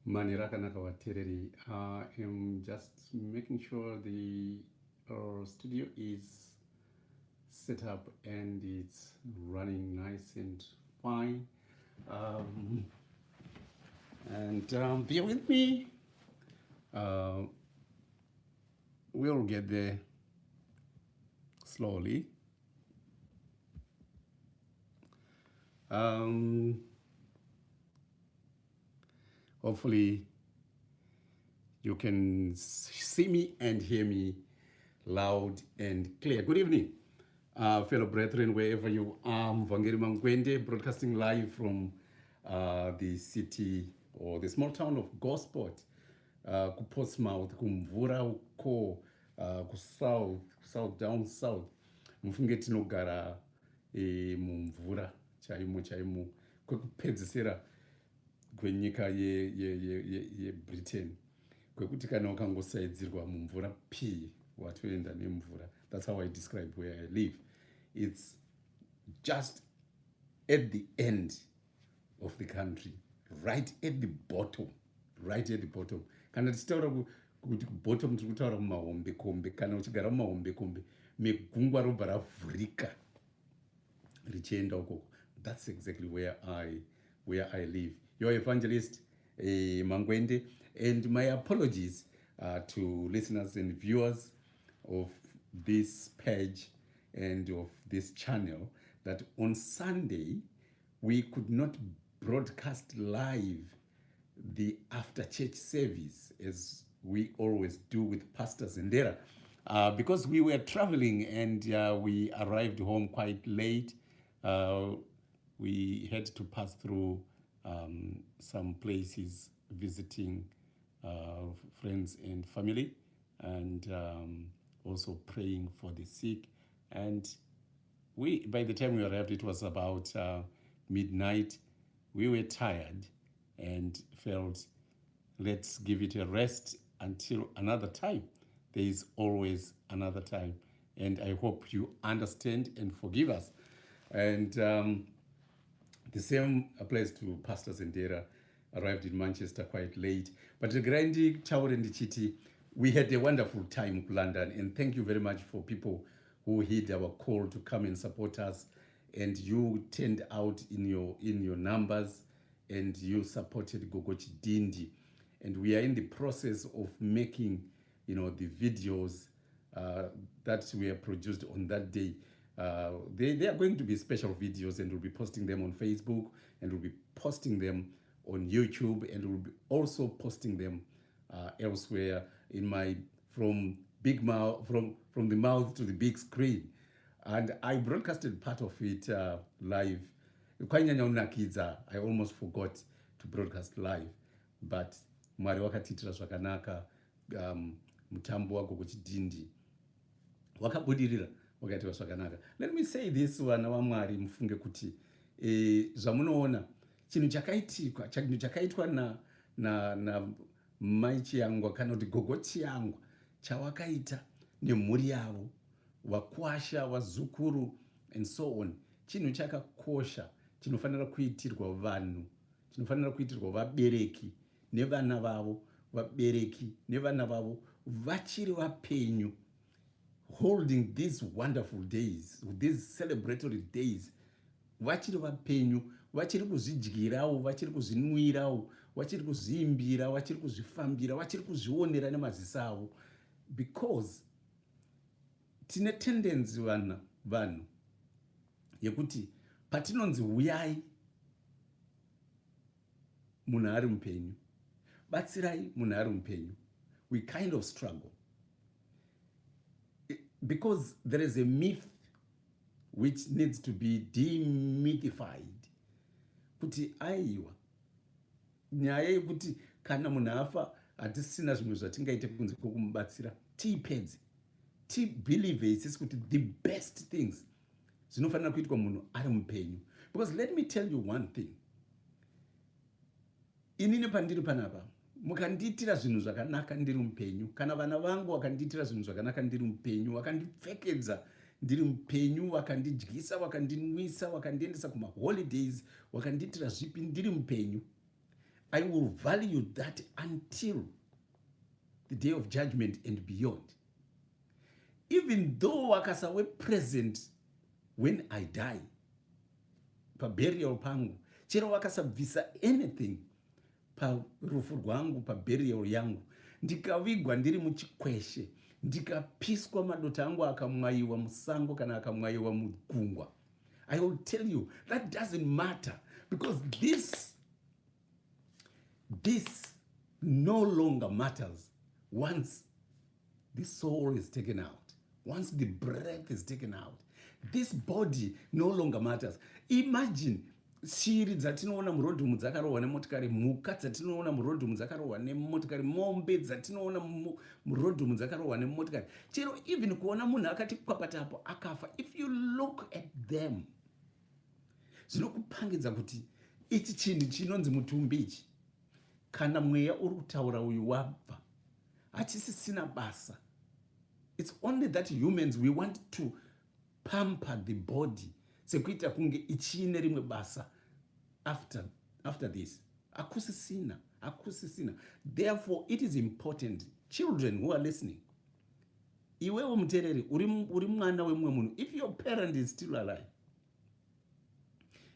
Mani rakanaka vateereri. I'm just making sure the studio is set up and it's running nice and fine. Um, and bear with me. Uh, we'll get there slowly. Um, hopefully, you can see me and hear me loud and clear. Good evening, fellow brethren, wherever you are. EvangMangwende, broadcasting live from the city or the small town of Gosport, Portsmouth, kumvura uko, south, down south. Mufunge tinogara mumvura chaimo chaimo kwekupedzisira kwenyika yebritain, kwekuti kana ukangosaidzirwa mumvura p watoenda nemvura. That's how I describe where I live. It's just at the end of the country, right at the bottom, right at the bottom. Kana tichitaura kuti bottom tiri kutaura mumahombekombe. Kana uchigara mumahombekombe megungwa robva ravhurika richienda ukoko. That's exactly where I live. Your evangelist Mangwende, and my apologies to listeners and viewers of this page and of this channel that on Sunday we could not broadcast live the after church service as we always do with Pastor Zendera, because we were traveling and we arrived home quite late. We had to pass through some places visiting friends and family, and also praying for the sick. And by the time we arrived, it was about midnight. We were tired and felt, let's give it a rest until another time. There is always another time. And I hope you understand and forgive us. And the same applies to Pastor Zendera. Arrived in Manchester quite late. But the Grandi Tower and Chiti, we had a wonderful time in London. And thank you very much for people who heed our call to come and support us. And you turned out in your numbers, and you supported Gogochi Dindi. And we are in the process of making, the videos that were produced on that day. They are going to be special videos, and we'll be posting them on Facebook, and we'll be posting them on YouTube, and we'll be also posting them elsewhere from the mouth to the big screen. And I broadcasted part of it live. I almost forgot to broadcast live, but Mwari wakatitira zvakanaka. Mutambo wako kuchidindi wakabudirira wakaitwa zvakanaka. Let me say this, vana vaMwari mufunge kuti zvamunoona chinhu chakaitwa na mai chiyangwa kana kuti gogo chiyangwa chawakaita nemhuri yavo, vakwasha, vazukuru and so on, chinhu chakakosha chinofanira kuitirwa vanhu, chinofanira kuitirwa vabereki nevana vavo, vabereki nevana vavo vachiri vapenyu, holding these wonderful days, these celebratory days, vachiri vapenyu, vachiri kuzvidyirawo, vachiri kuzvinwirawo, vachiri kuzviimbira, vachiri kuzvifambira, vachiri kuzvionera nemaziso avo, because tine tendency vanhu yekuti patinonzi uyai munhu ari mupenyu, batsirai munhu ari mupenyu, we kind of struggle because there is a myth which needs to be demythified, kuti aiwa nyaya yekuti kana munhu afa hatisina zvimwe zvatingaite kunze kwokumubatsira, tiipedze, tibelieve isisi kuti the best things zvinofanira kuitwa munhu ari mupenyu. Because let me tell you one thing, inini pandiri panapa, mukandiitira zvinhu zvakanaka ndiri mupenyu, kana vana vangu vakandiitira zvinhu zvakanaka ndiri mupenyu, vakandipfekedza ndiri mupenyu, vakandidyisa, vakandinwisa, vakandiendesa kumaholidays, vakandiitira zvipi ndiri mupenyu, I will value that until the day of judgment and beyond. Even though wakasawe present when I die, pa burial pangu, chero wakasabvisa anything pa rufu rwangu, pa burial yangu, ndikavigwa ndiri muchikweshe, ndikapiswa madota angu akamwaiwa musango kana akamwaiwa mugungwa, I will tell you that doesn't matter, because this no longer matters once the soul is taken out. Once the breath is taken out, this body no longer matters. Imagine shiri dzatinoona murodhi umu dzakarohwa nemotikari, mhuka dzatinoona murodhi umu dzakarohwa nemotikari, mombe dzatinoona murodhi umu dzakarohwa nemotikari, chero even kuona munhu akati kwapatapo akafa, if you look at them, zvinokupangidza kuti ichi chinhu chinonzi mutumbi ichi, kana mweya uri kutaura uyu wabva, hachisisina basa. It's only that humans, we want to pamper the body sekuita kunge ichine rimwe basa after this. Akusisina. Therefore, it is important, children who are listening, iwewe mutereri uri mwana wemumwe munhu, if your parent is still alive,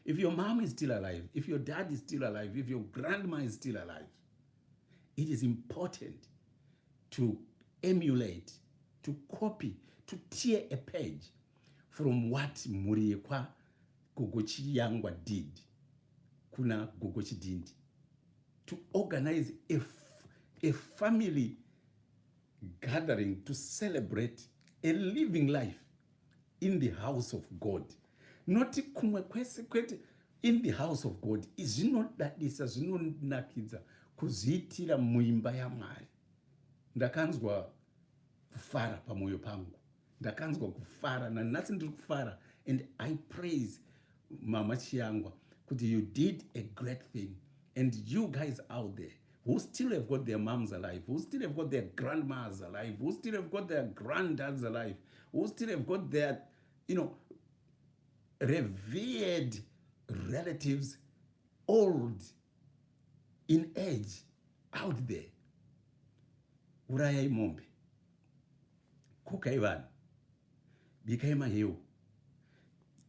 if your mom is still alive, if your dad is still alive, if your grandma is still alive, it is important to emulate, to copy, to tear a page from what Muriekwa Gogochi Yangwa did, Kuna Gogochi did, to organize a family gathering to celebrate a living life in the house of God. Not kumwe kwese kwete, in the house of God. Zvinodadisa, zvinonakidza kuzviitira muimba yaMwari. Ndakanzwa kufara pamoyo pangu, ndakanzwa kufara, nanhasi ndiri kufara, and I praise Mama Chiangwa kuti you did a great thing. And you guys out there who still have got their moms alive, who still have got their grandmas alive, who still have got their granddads alive, who still have got their, revered relatives, old in age, out there. Urayai mombe, kukai vanhu, bikai maheu,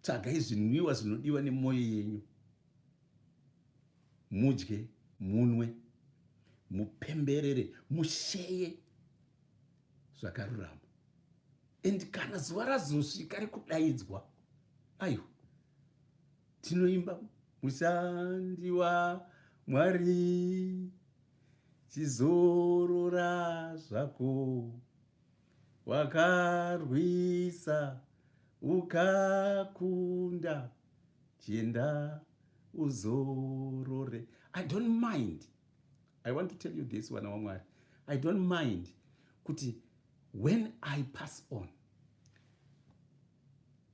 tsvagai zvinwiwa zvinodiwa nemwoyo yenyu, mudye, munwe, mupemberere, musheye zvakarurama. And kana zuva razosvika rekudaidzwa, aiwa, tinoimba mushandi waMwari, chizorora zvako, wakarwisa ukakunda, chienda uzorore. I don't mind. I want to tell you this, wana waMwari. I don't mind kuti when I pass on,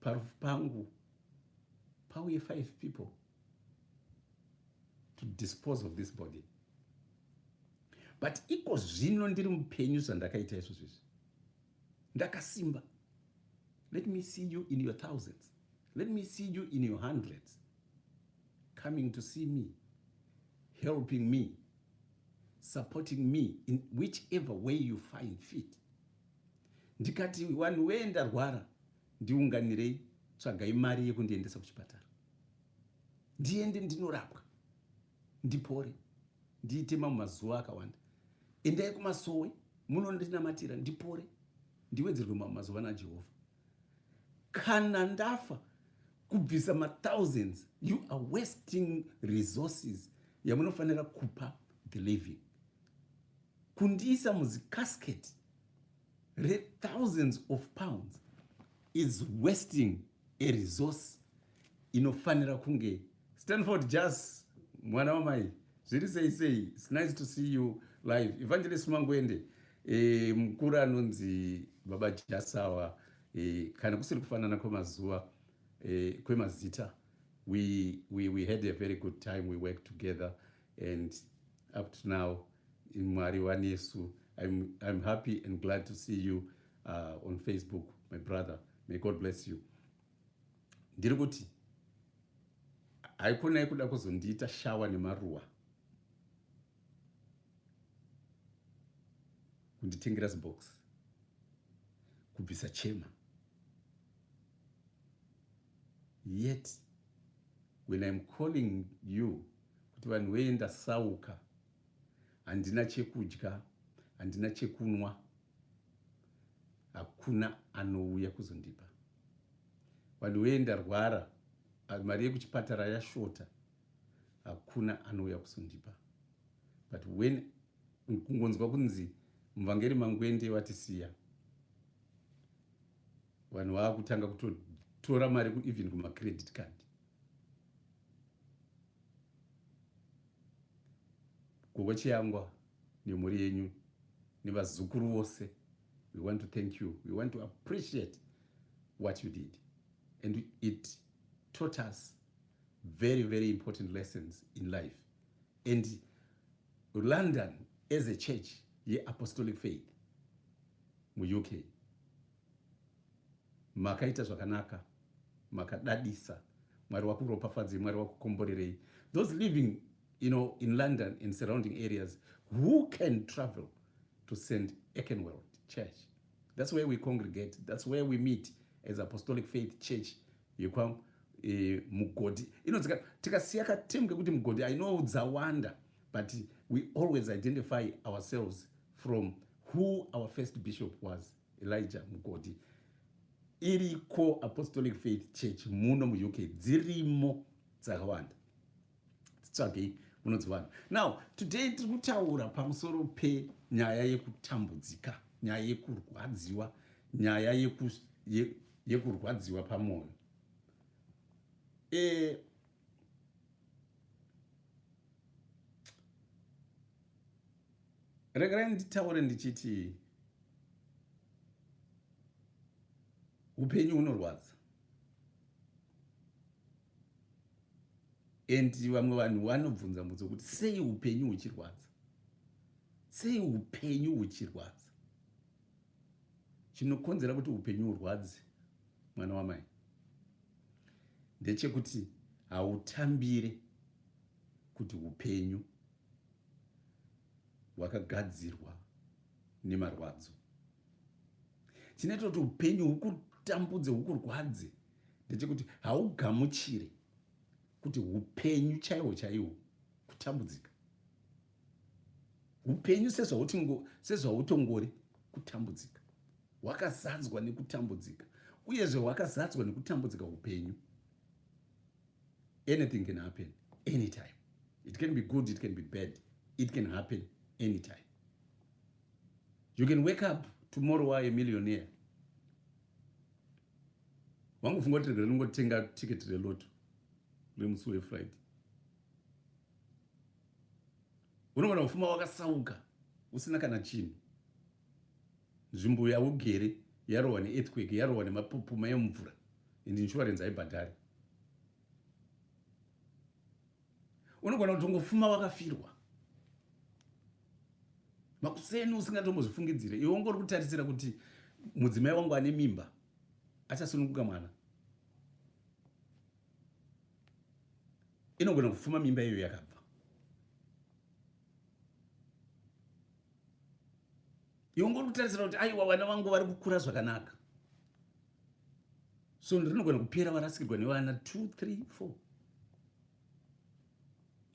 parufu pangu pauye 5 people to dispose of this body. But iko zvino ndiri mupenyu zvandakaita izvozvo izvi, ndakasimba. Let me see you in your thousands. Let me see you in your hundreds, coming to see me, helping me, supporting me in whichever way you find fit. Ndikati vanhu weye ndarwara, ndiunganirei, tsvagai mari yekundiendesa kuchipatara, ndiende ndinorapwa, ndipore, ndiite mamwe mazuva akawanda. Endai kumasowe munondinamatira, ndipore, ndiwedzerwe mamwe mazuva naJehovha. Kana ndafa kubvisa ma-thousands, you are wasting resources yamunofanira kupa the living. Kundiisa muzicasket re-thousands of pounds is wasting a resource inofanira kunge. Stanford Jazz, mwana wamai, zviri sei, it's nice to see you live. EvangMangwende, mukuru anonzi Baba Jasawa, kana kusiri kufanana kwemazuva, kwemazita, we had a very good time. We worked together, and up to now, in Mwari waNesu, I'm happy and glad to see you on Facebook, my brother. May God bless you. Ndiri kuti haikona kuda kuzondiita shawa nemaruwa. kunditengera zibhokisi, kubvisa chema. Yet when I'm calling you kuti vanhu weye ndasauka, handina chekudya, handina chekunwa, hakuna anouya kuzondipa. Vanhu weye ndarwara, mari yekuchipatara yashota, hakuna anouya kuzondipa. But when kungonzwa kunzi muvhangeri Mangwende watisiya, vanhu vaakutanga kutora mari even kumacredit card. Gogo chiyangwa nemhuri yenyu nevazukuru vose, we want to thank you. We want to appreciate what you did. And it taught us very, very important lessons in life. And London as a church, ye apostolic faith, mu UK, makaita zvakanaka, makadadisa, Mwari wakuropafadzei, Mwari wakukomborerei. Those living, in London and surrounding areas, who can travel to St. Ekenwald Church? That's where we congregate. That's where we meet as Apostolic Faith Church. Yekwa mugodi. Tikasiya katemu kekuti mugodi, I know dzawanda, but we always identify ourselves from who our first bishop was, Elijah Mugodi. Iriko Apostolic Faith Church muno mu UK dzirimo dzakawanda. Tsvagei munodziwana. Now, today tiri kutaura pamusoro penyaya yekutambudzika, nyaya yekurwadziwa, nyaya yekurwadziwa pamwoyo. Regerai nditaure ndichiti upenyu hunorwadza. And vamwe vanhu vanobvunza mubvunzo kuti sei upenyu huchirwadza? Sei upenyu huchirwadza? Chinokonzera kuti upenyu hurwadze, mwana wamai, ndechekuti hautambire kuti upenyu hwakagadzirwa nemarwadzo. Chinoita kuti upenyu hukutambudze, hukurwadze, ndechekuti haugamuchire kuti upenyu chaihwo chaihwo kutambudzika. Upenyu sezvautongori kutambudzika. Hwakazadzwa nekutambudzika. Uyezve hwakazadzwa nekutambudzika upenyu. Anything can happen anytime. It can be good, it can be bad. It can happen anytime. You can wake up tomorrow a millionaire. Wangufunga kuti ndingotenga ticket reloto remusi weFriday. Unogona kufuma wakasauka usina kana chinhu. Nzvimbo yaugere yarohwa neearthquake, yarohwa nemapopoma emvura, and insurance haibhadhari. Unogona kutongofuma wakafirwa. Makuseni usingatombozvifungidzire. Iwe ungori kutarisira kuti mudzimai wangu ane mimba achasununguka mwana. Inogona kufuma mimba iyo yakabva. Iwe ungori kutarisira kuti aiwa vana vangu vari kukura zvakanaka. So rinogona kupera varasikirwa nevana 2, 3, 4.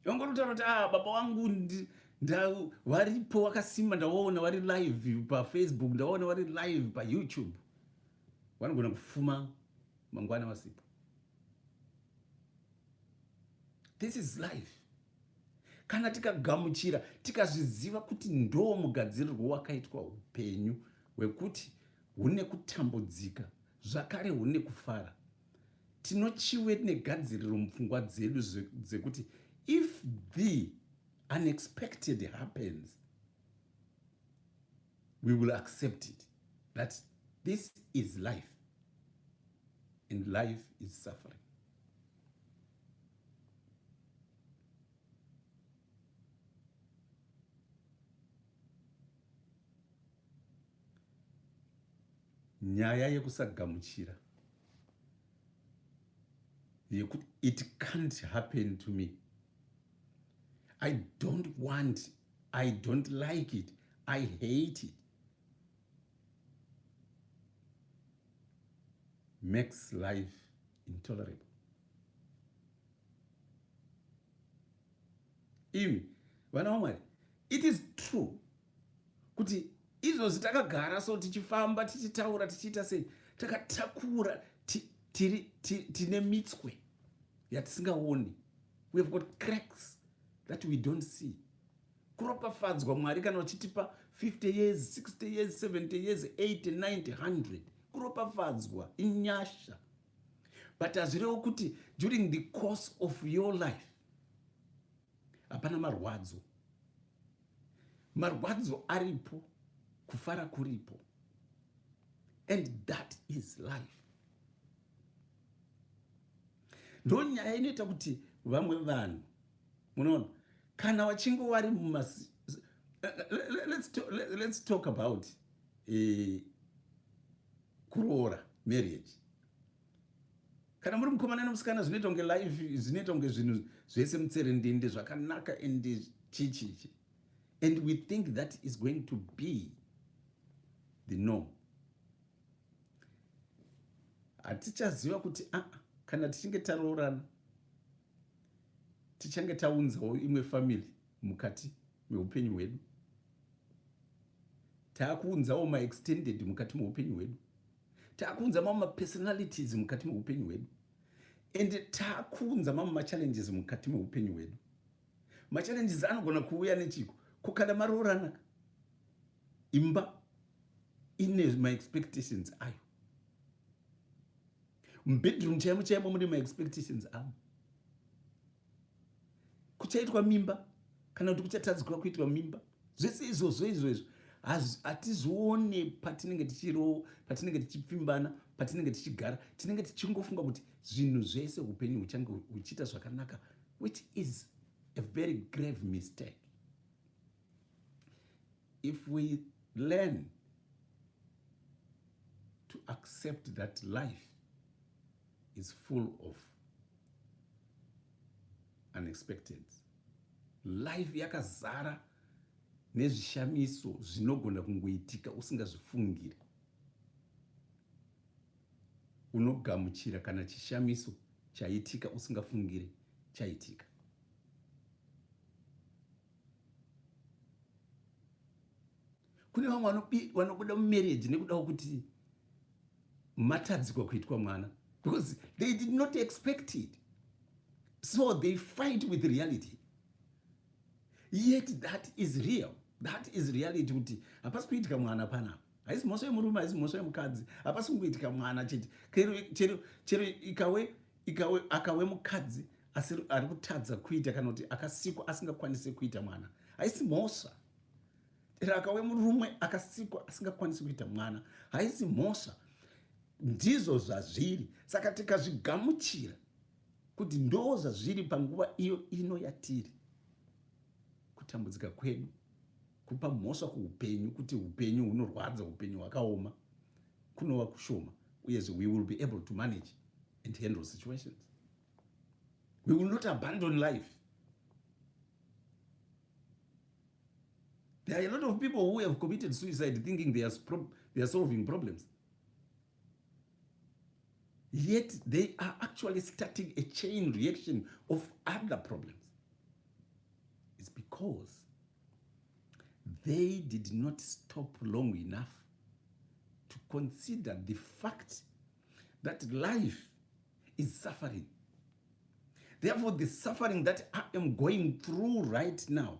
Iwe ungori kutaura kuti baba vangu varipo vakasimba, ndaona vari live paFacebook, ndaona vari live paYouTube. Vanogona kufuma mangwana wasipo. This is life. Kana tikagamuchira, tikazviziva kuti ndo mugadzirirwo wakaitwa upenyu hwekuti hune kutambudzika, zvakare hune kufara, tinochiwe negadziriro mupfungwa dzedu dzekuti if the unexpected happens, we will accept it, that this is life, and life is suffering. Nyaya yekusagamuchira, yekuti it can't happen to me. I don't want, I don't like it, I hate it. makes life intolerable. Imi vana vaMwari, it is true kuti izvozvi takagara so tichifamba tichitaura tichiita sei takatakura tine mitswe yatisingaoni. We have got cracks that we don't see. Kuropafadzwa Mwari kana uchitipa 50 years, 60 years, 70 years, 80, 90, 100. Kuropafadzwa inyasha. But hazvirevo kuti during the course of your life hapana marwadzo. Marwadzo aripo, kufara kuripo. And that is life. Ndo nyaya inoita kuti vamwe vanhu munoona kana wachinge wari let's talk about kuroora, marriage. Kana muri mukomana nemusikana zvinoita kunge life, zvinoita kunge zvinhu zvese mutserendende zvakanaka and chichichi, and we think that is going to be the norm. Hatichaziva kuti kana tichinge taroorana tichange taunzawo imwe family mukati meupenyu hwedu, taakuunzawo maextended mukati meupenyu hwedu, taakuunza mamwe mapersonalities mukati meupenyu hwedu, and taakuunza mamwe machallenges mukati meupenyu hwedu. Machallenges anogona kuuya nechiko kukana maroorana, imba ine maexpectations ayo, mubedroom chaimo chaimo mune maexpectations amo, kuchaitwa mimba kana kuti kuchatadzirwa kuitwa mimba. Zvese izvozvo hatizione patinenge patinenge tichipfimbana, patinenge tichigara, tinenge tichingofunga kuti zvinhu zvese upenyu huchange huchiita zvakanaka, which is a very grave mistake. If we learn to accept that life is full of unexpected, life yakazara nezvishamiso zvinogona kungoitika usingazvifungiri, unogamuchira kana chishamiso chaitika usingafungiri chaitika. Kune vamwe vanobuda mumarriage nekuda kuti matadzikwa kuitwa mwana, because they did not expect it, so they fight with reality. Yet that is real. That is reality. Kuti hapasi kuitika mwana panapa, haisi mhosva yemurume, haisi mhosva yemukadzi, hapasi kungoitika mwana chete. Chero akawe mukadzi ari kutadza kuita kana kuti akasikwa asingakwanisi kuita mwana, haisi mhosva. Chero akawe murume akasikwa asingakwanisi kuita mwana, haisi mhosva. Ndizvo zvazviri. Saka tikazvigamuchira kuti ndo zvazviri panguva iyo ino yatiri, kutambudzika kwedu kupa mhosva kuupenyu, kuti upenyu hunorwadza, upenyu hwakaoma, kunova kushoma, uyezve we will be able to manage and handle situations. We will not abandon life. There are a lot of people who have committed suicide thinking they are solving problems. Yet they are actually starting a chain reaction of other problems. It's because they did not stop long enough to consider the fact that life is suffering. Therefore, the suffering that I am going through right now,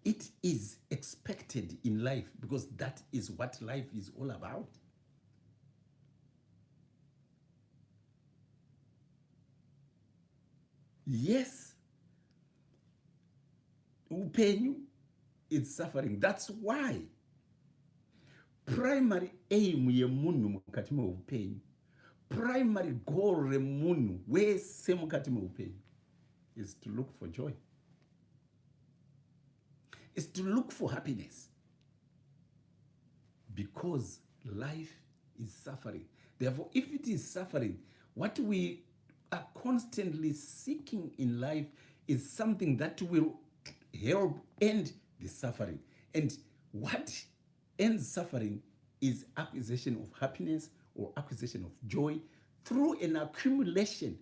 it is expected in life, because that is what life is all about. Yes, upenyu is suffering. That's why primary aim yemunhu mukati meupenyu, primary goal remunhu wese mukati meupenyu is to look for joy, is to look for happiness, because life is suffering. Therefore, if it is suffering, what we are constantly seeking in life is something that will help end the suffering. And what ends suffering is acquisition of happiness or acquisition of joy through an accumulation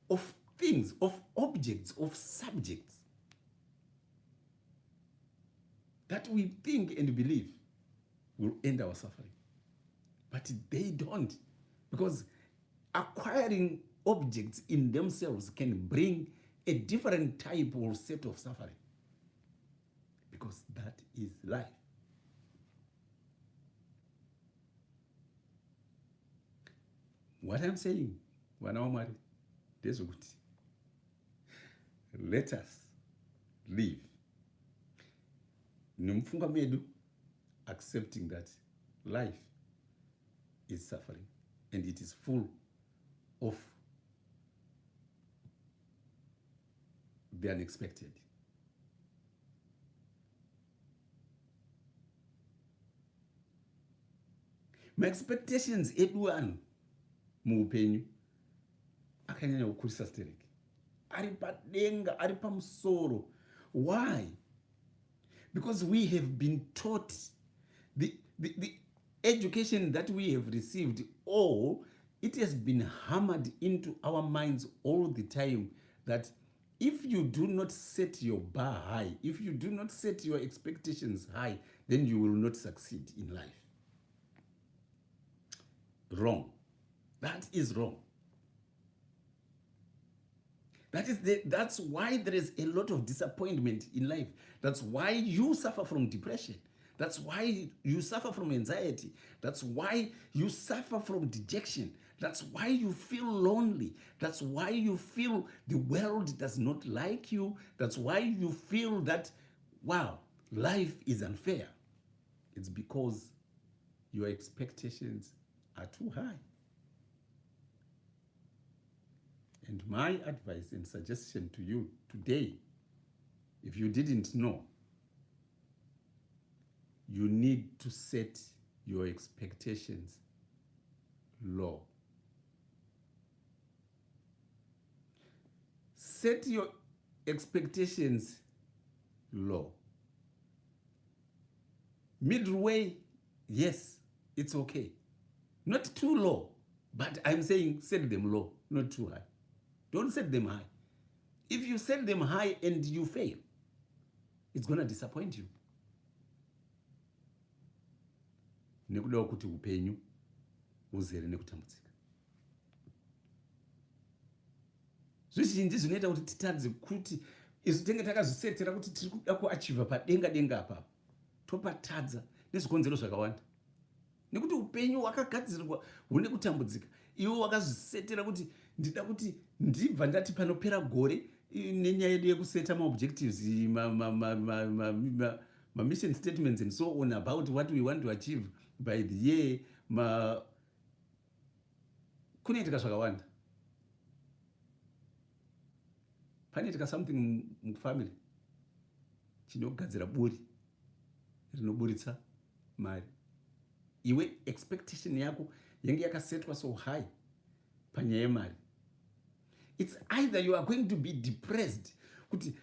of things, of objects, of subjects that we think and believe will end our suffering. But they don't, because acquiring objects in themselves can bring a different type or set of suffering, because that is life. What I'm saying, let us live nemfunga medu accepting that life is suffering and it is full of the unexpected. My expectations edu anu muupenyu akanyanya kukurisa stereki, ari padenga, ari pamusoro. Why? Because we have been taught the education that we have received, or it has been hammered into our minds all the time that if you do not set your bar high, if you do not set your expectations high, then you will not succeed in life. Wrong. That is wrong. That's why there is a lot of disappointment in life. That's why you suffer from depression. That's why you suffer from anxiety. That's why you suffer from dejection. That's why you feel lonely. That's why you feel the world does not like you. That's why you feel that, wow, life is unfair. It's because your expectations are too high. And my advice and suggestion to you today, if you didn't know, you need to set your expectations low. Set your expectations low. Midway, yes, it's okay. Not too low, but I'm saying set them low, not too high. Don't set them high. If you set them high and you fail, it's going to disappoint you. Nekuda kuti upenyu uzere nekutambudzika. Zvizhinji zvinoita kuti titadze kuti isu tenge takazvisetera kuti tiri kuda kuachiva padenga apa. Topatadza nezvikonzero zvakawanda. Nekuti upenyu wakagadzirirwa hune kutambudzika. Iwe wakazvisetera kuti ndida kuti ndibva ndati panopera gore nenyaya yedu yekuseta ma-objectives, ma-mission statements and so on about what we want to achieve by the year. Kunoitika zvakawanda. Panoitika something mufamily chinogadzira buri rinoburitsa mari. Iwe expectation yako yange yakasetwa so high panyaya yemari. It's either you are going to be depressed kuti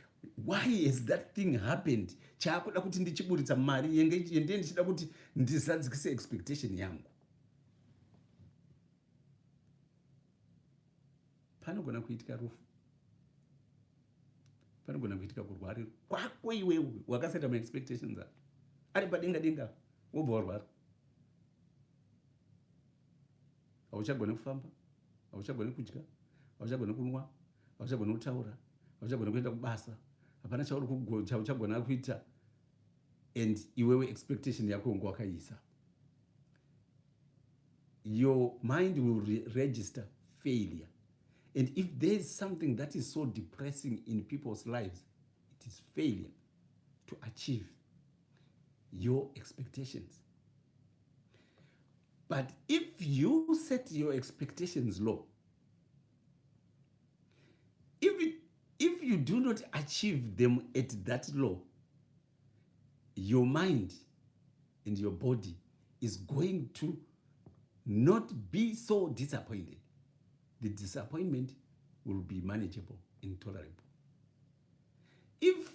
why has that thing happened, chaakuda kuti ndichiburitsa mari yende ndichida kuti ndizadzikise expectation yangu. Panogona kuitika rufu, panogona kuitika kurwarira kwako iwewe wakaseta ma-expectations ako ari padenga wobva warwara. Hauchagoni kufamba, hauchagoni kudya, hauchagoni kunwa, hauchagoni kutaura, hauchagoni kuenda kubasa, hapana chauchagona kuita, and iwewe expectation yako ngo wakaisa. Your mind will register failure. And if there is something that is so depressing in people's lives, it is failure to achieve your expectations. But if you set your expectations low, if you do not achieve them at that low, your mind and your body is going to not be so disappointed. The disappointment will be manageable and tolerable. If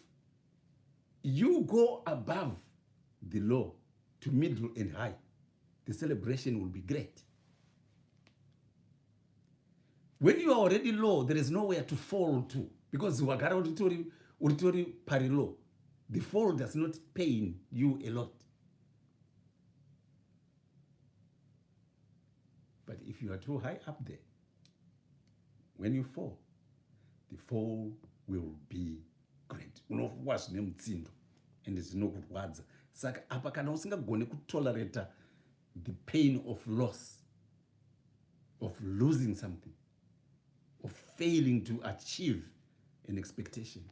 you go above the low to middle and high, the celebration will be great. When you are already low, there is nowhere to fall to, because wagara uritori pari low. The fall does not pain you a lot. But if you are too high up there, when you fall, the fall will be great. Unowa zvine mutsindo and zvinokurwadza. Saka apa kana usingagone kutolerate the pain of loss, of losing something, of failing to achieve an expectation,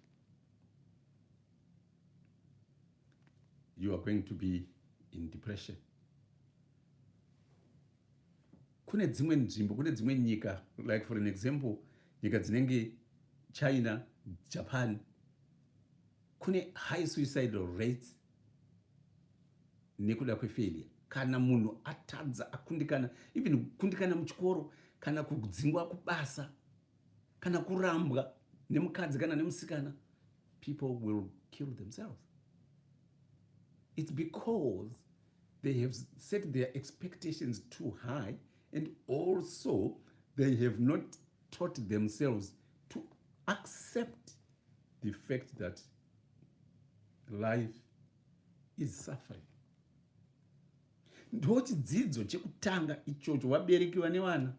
you are going to be in depression. Kune dzimwe nzvimbo, kune dzimwe nyika, like for an example, nyika dzinenge China, Japan, kune high suicidal rates nekuda kwefailure. Kana munhu atadza, akundikana, even kundikana muchikoro, kana kudzingwa kubasa, kana kurambwa nemukadzi kana nemusikana, people will kill themselves. It's because they have set their expectations too high, and also they have not taught themselves to accept the fact that life is suffering. Ndo chidzidzo chekutanga ichocho waberekiwa nevana.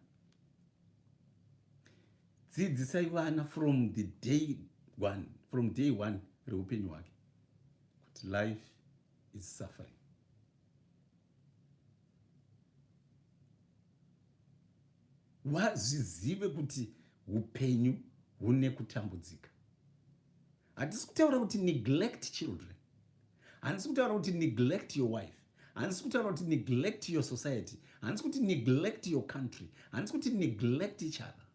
Dzidzisai vana from day one reupenyu hwake kuti life is suffering. Wazvizive kuti upenyu hune kutambudzika. Handisi kutaura kuti neglect children. Handisi kutaura kuti neglect your wife. Handisi kutaura kuti neglect your society. Handisi kuti neglect your country. Handisi kuti neglect each other.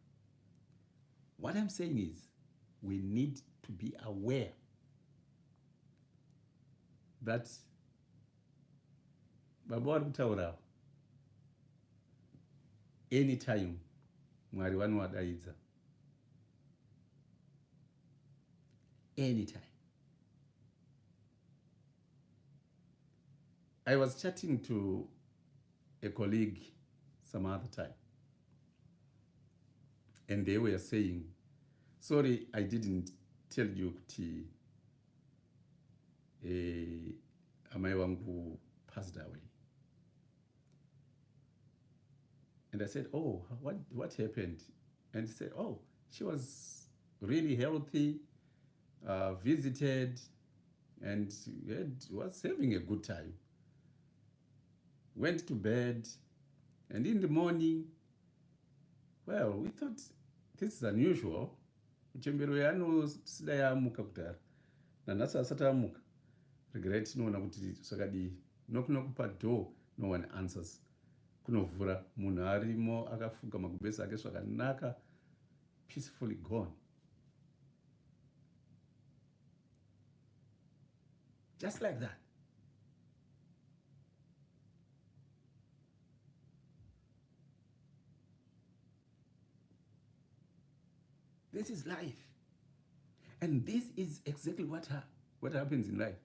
What I'm saying is, we need to be aware that baba vari kutaura anytime Mwari vanovadaidza, anytime. I was chatting to a colleague some other time, and they were saying, sorry, I didn't tell you kuti amai wangu passed away. And I said, oh, what happened? And he said, oh, she was really healthy, visited, and was having a good time. Went to bed, and in the morning, well, we thought this is unusual. Uchembero yano sida yamuka kudara. Na nasa asati amuka. Regret no na kuti sakadi knock pa door, no one answers. Kunovhura munhu arimo akafuga magubesi ake zvakanaka, peacefully gone. Just like that. This is life. And this is exactly what happens in life.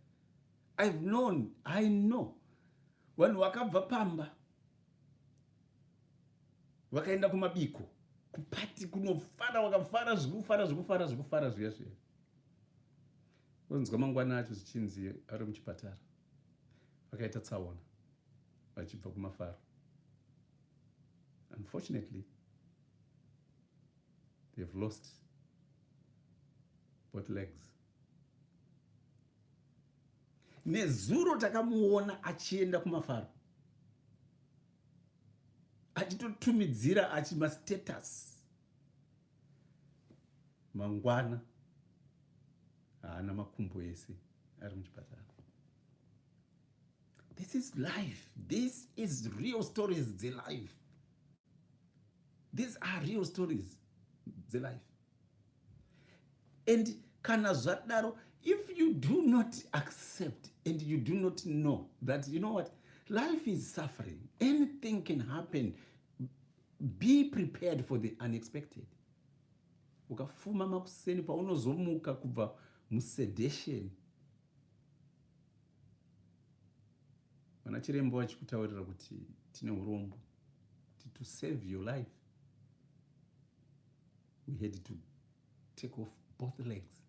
I know. When wakabva pamba, wakaenda kumabiko, kupati kunofara, wakafara zviya zviya. Wonzwa mangwana acho zvichinzi ari muchipatara. Wakaita tsaona, vachibva kumafaro. Unfortunately, they've lost both legs. Nezuro takamuona achienda kumafaro, achitotumidzira achimastatus. Mangwana haana makumbo ese ari muchipatara. This is life. This is real stories, the life. These are real stories, the life. And kana zvadaro, if you do not accept and you do not know that, you know what, life is suffering, anything can happen, be prepared for the unexpected. Ukafuma makuseni paunozomuka kubva musedation, vanachirembo vachikutaurira kuti tine urombo, to save your life, we had to take off both legs.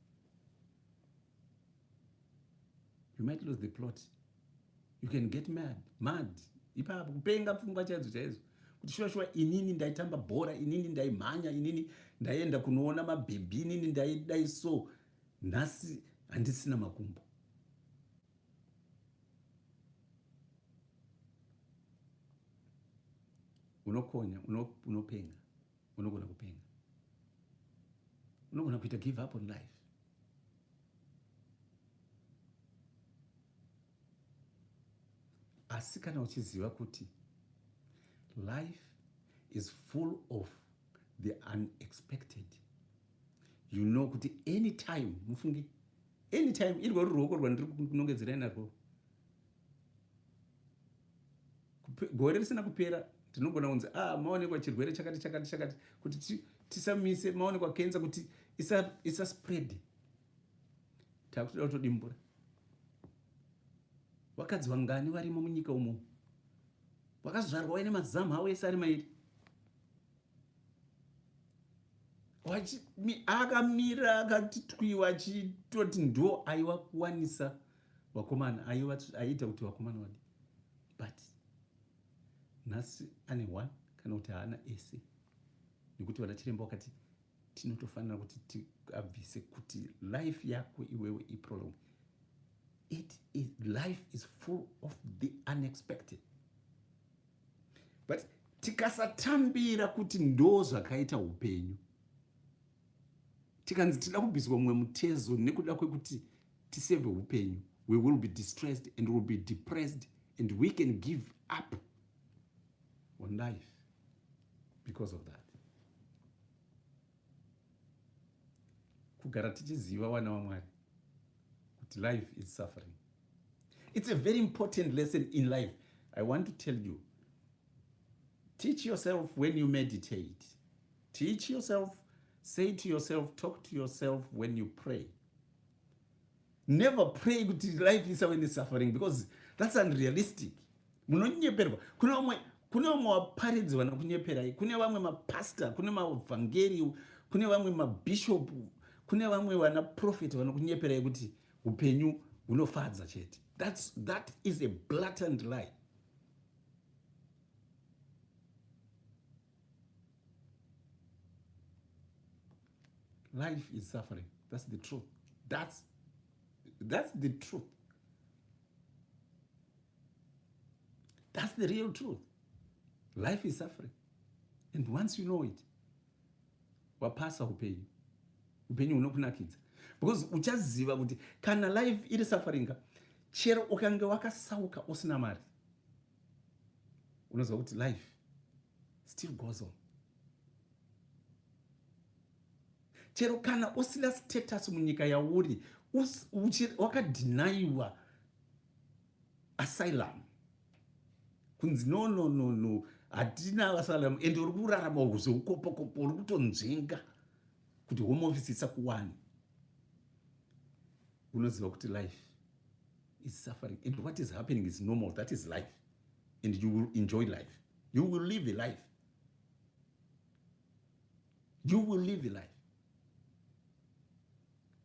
You might lose the plot. You can get mad. Ipapo kupenga pfungwa chaidzo kuti shuwa inini ndaitamba bhora, inini ndaimhanya, inini ndaienda kunoona mabhebhi, inini ndaidai so. Nhasi handisina makumbo. Unokonya, unopenga, unogona kupenga, unogona kuita give up on life. Asi kana uchiziva kuti life is full of the unexpected, you know kuti anytime, mufungi, anytime iri rwari ruoko rwandiri kunongedzerai narwo, gore risina kupera tinogona kunzi maonekwa chirwere chakati kuti tisamise, maonekwa kenza kuti isa spread, takutoda kutodimbura. Vakadzi vangani varimo munyika umo, vakazvarwa vaine mazamu avo ese ari mairi, akamira akati twiwa achitoti ndo aiwa kuwanisa vakomana, aiita kuti vakomana vadi, but nhasi ane one kana kuti haana ese, nekuti vana chiremba wakati tinotofanira kuti tiabvise kuti life yako iwewe iprolong. Life is full of the unexpected. But tikasatambira kuti ndo zvakaita upenyu, tikanzi tida kubviswa mumwe mutezo nekuda kwekuti tiseve upenyu, we will be distressed and will be depressed and we can give up on life because of that. Kugara tichiziva vana vaMwari kuti life is suffering. It's a very important lesson in life. I want to tell you, teach yourself when you meditate. Teach yourself, say to yourself, talk to yourself when you pray. Never pray kuti life is suffering, because that's unrealistic. Munonyeperwa. Kuna vamwe vaparidzi vanokunyeperai, kune vamwe mapasta, kune mavhangeri, kune vamwe mabhishopu, kune vamwe vana profeti vanokunyeperai kuti upenyu hunofadza chete. That is a blatant lie. Life is suffering. That's the truth. That's the truth. That's the real truth. Life is suffering. And once you know it, wapasa upenyu. Upenyu unokunakidza. Because uchaziva kuti kana life iri suffering, chero ukange wakasauka usina mari, unoziva kuti life still goes on. Chero kana usina status munyika yauri, wakadeniwa asylum, kunzi no, hatina asylum, and uri kurarama ukopo uri kutonzvenga kuti home office isakuwani, unoziva kuti life is suffering, and what is happening is normal. That is life, and you will enjoy life. You will live a life. You will live a life.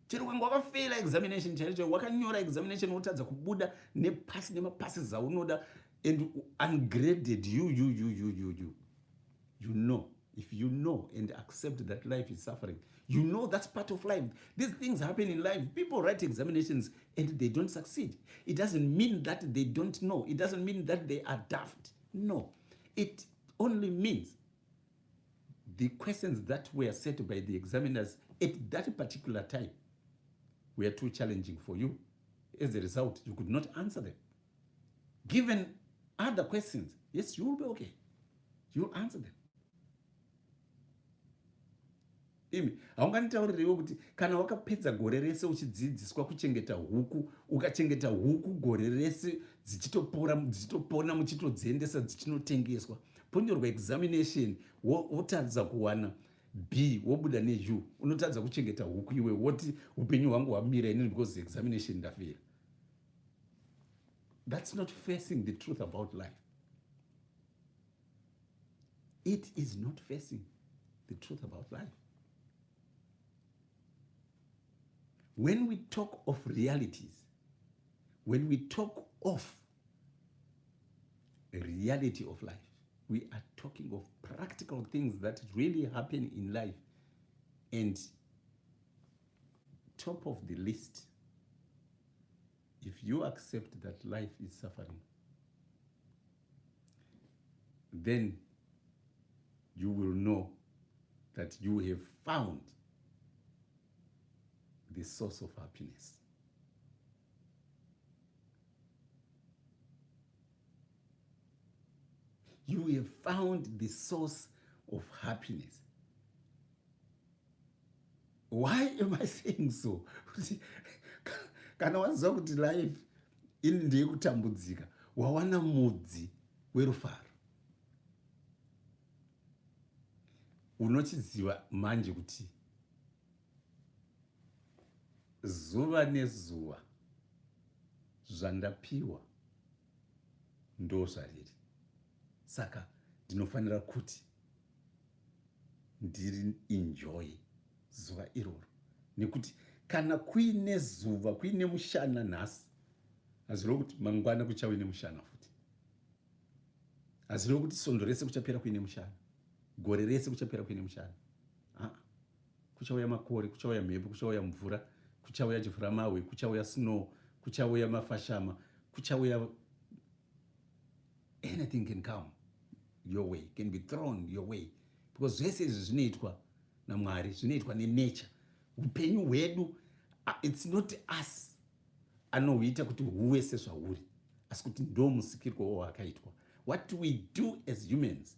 Chero wanga wakafela examination, chero wakanyora examination wotadza kubuda nepasi nemapasses aunoda, and ungraded, you know, if you know and accept that life is suffering, you know that's part of life. These things happen in life. People write examinations and they don't succeed. It doesn't mean that they don't know. It doesn't mean that they are daft. No. It only means the questions that were set by the examiners at that particular time were too challenging for you. As a result, you could not answer them. Given other questions, yes, you will be okay. You'll answer them. Imi, haunganitaurirewo kuti kana wakapedza gore rese uchidzidziswa kuchengeta huku, ukachengeta huku gore rese dzichitopona muchitodziendesa dzichinotengeswa, ponyorwa examination wotadza kuwana B wobuda neU, unotadza kuchengeta huku iwe woti upenyu hwangu hwamira inini because examination ndafira. That's not facing the truth about life. It is not facing the truth about life. When we talk of realities, when we talk of a reality of life, we are talking of practical things that really happen in life. And top of the list, if you accept that life is suffering, then you will know that you have found the source of happiness. You have found the source of happiness. Why am I saying so? Kana waziva kuti life ini ndeyekutambudzika, wawana mudzi werufaro. Unochiziva manje kuti zuva nezuva zvandapiwa ndo zvariri. Saka ndinofanira kuti ndiri enjoy zuva iroro, nekuti kana kuine zuva, kuine mushana nhasi, hazvirevo kuti mangwana kuchave nemushana futi. Hazvirevo kuti svondo rese kuchapera kuine mushana, gore rese kuchapera kuine mushana. Kuchauya makore, kuchauya mhepo, kuchauya mvura, kuchauya chivhuramahwe, kuchauya snow, kuchauya mafashama, kuchauya anything can come your way, can be thrown your way, because zvese izvi zvinoitwa naMwari, zvinoitwa nenature. Upenyu hwedu, it's not us anohuita kuti huve sezvauri, asi kuti ndo musikirwo wahwakaitwa. What we do as humans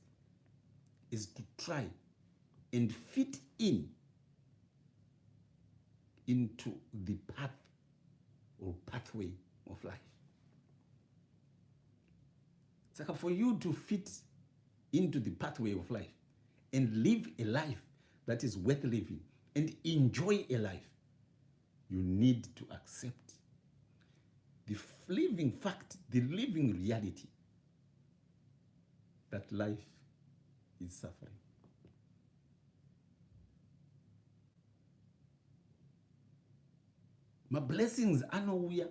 is to try and fit into the path or pathway of life. So for you to fit into the pathway of life and live a life that is worth living and enjoy a life, you need to accept the living fact, the living reality that life is suffering. My blessings anouya,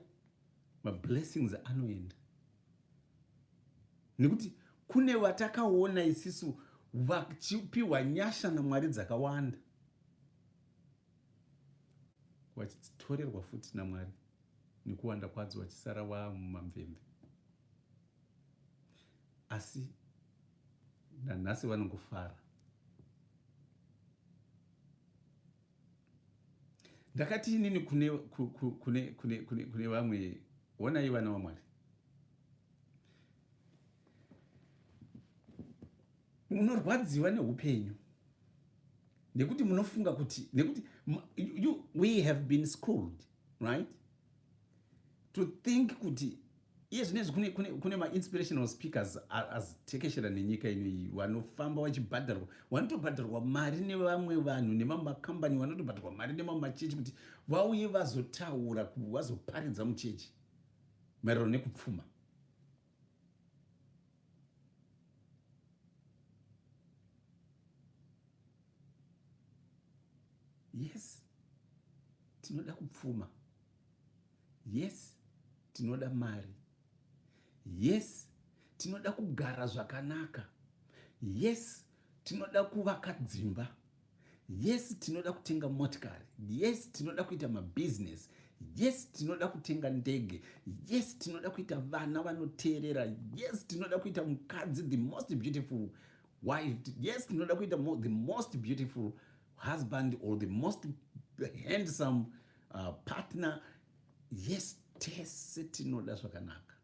my blessings anoenda. Nekuti kune watakaona isisu vachipiwa nyasha naMwari dzakawanda, vachitorerwa futi naMwari nekuwanda kwadzo, vachisara vamumamvemve. Asi nanhasi vanongofara. Ndakati inini kune vamwe, onai vana vaMwari, munorwadziwa neupenyu nekuti munofunga kuti, nekuti we have been schooled, right, to think kuti iye zvinezvi kune ma-inspirational speakers azitekeshera nenyika inoiyi, vanofamba vachibhadharwa, vanotobhadharwa mari nevamwe vanhu nemamakambani, vanotobhadharwa mari nemamachechi kuti vauye vazotaura, vazoparidza muchechi maererano nekupfuma. Yes, tinoda kupfuma. Yes, tinoda mari. Yes, tinoda kugara zvakanaka. Yes, tinoda kuvaka dzimba. Yes, tinoda kutenga motikari. Yes, tinoda kuita mabusiness. Yes, tinoda kutenga ndege. Yes, tinoda kuita vana vanoteerera. Yes, tinoda kuita mukadzi, the most beautiful wife. Yes, tinoda kuita the most beautiful husband or the most handsome partner. Yes, tese tinoda zvakanaka,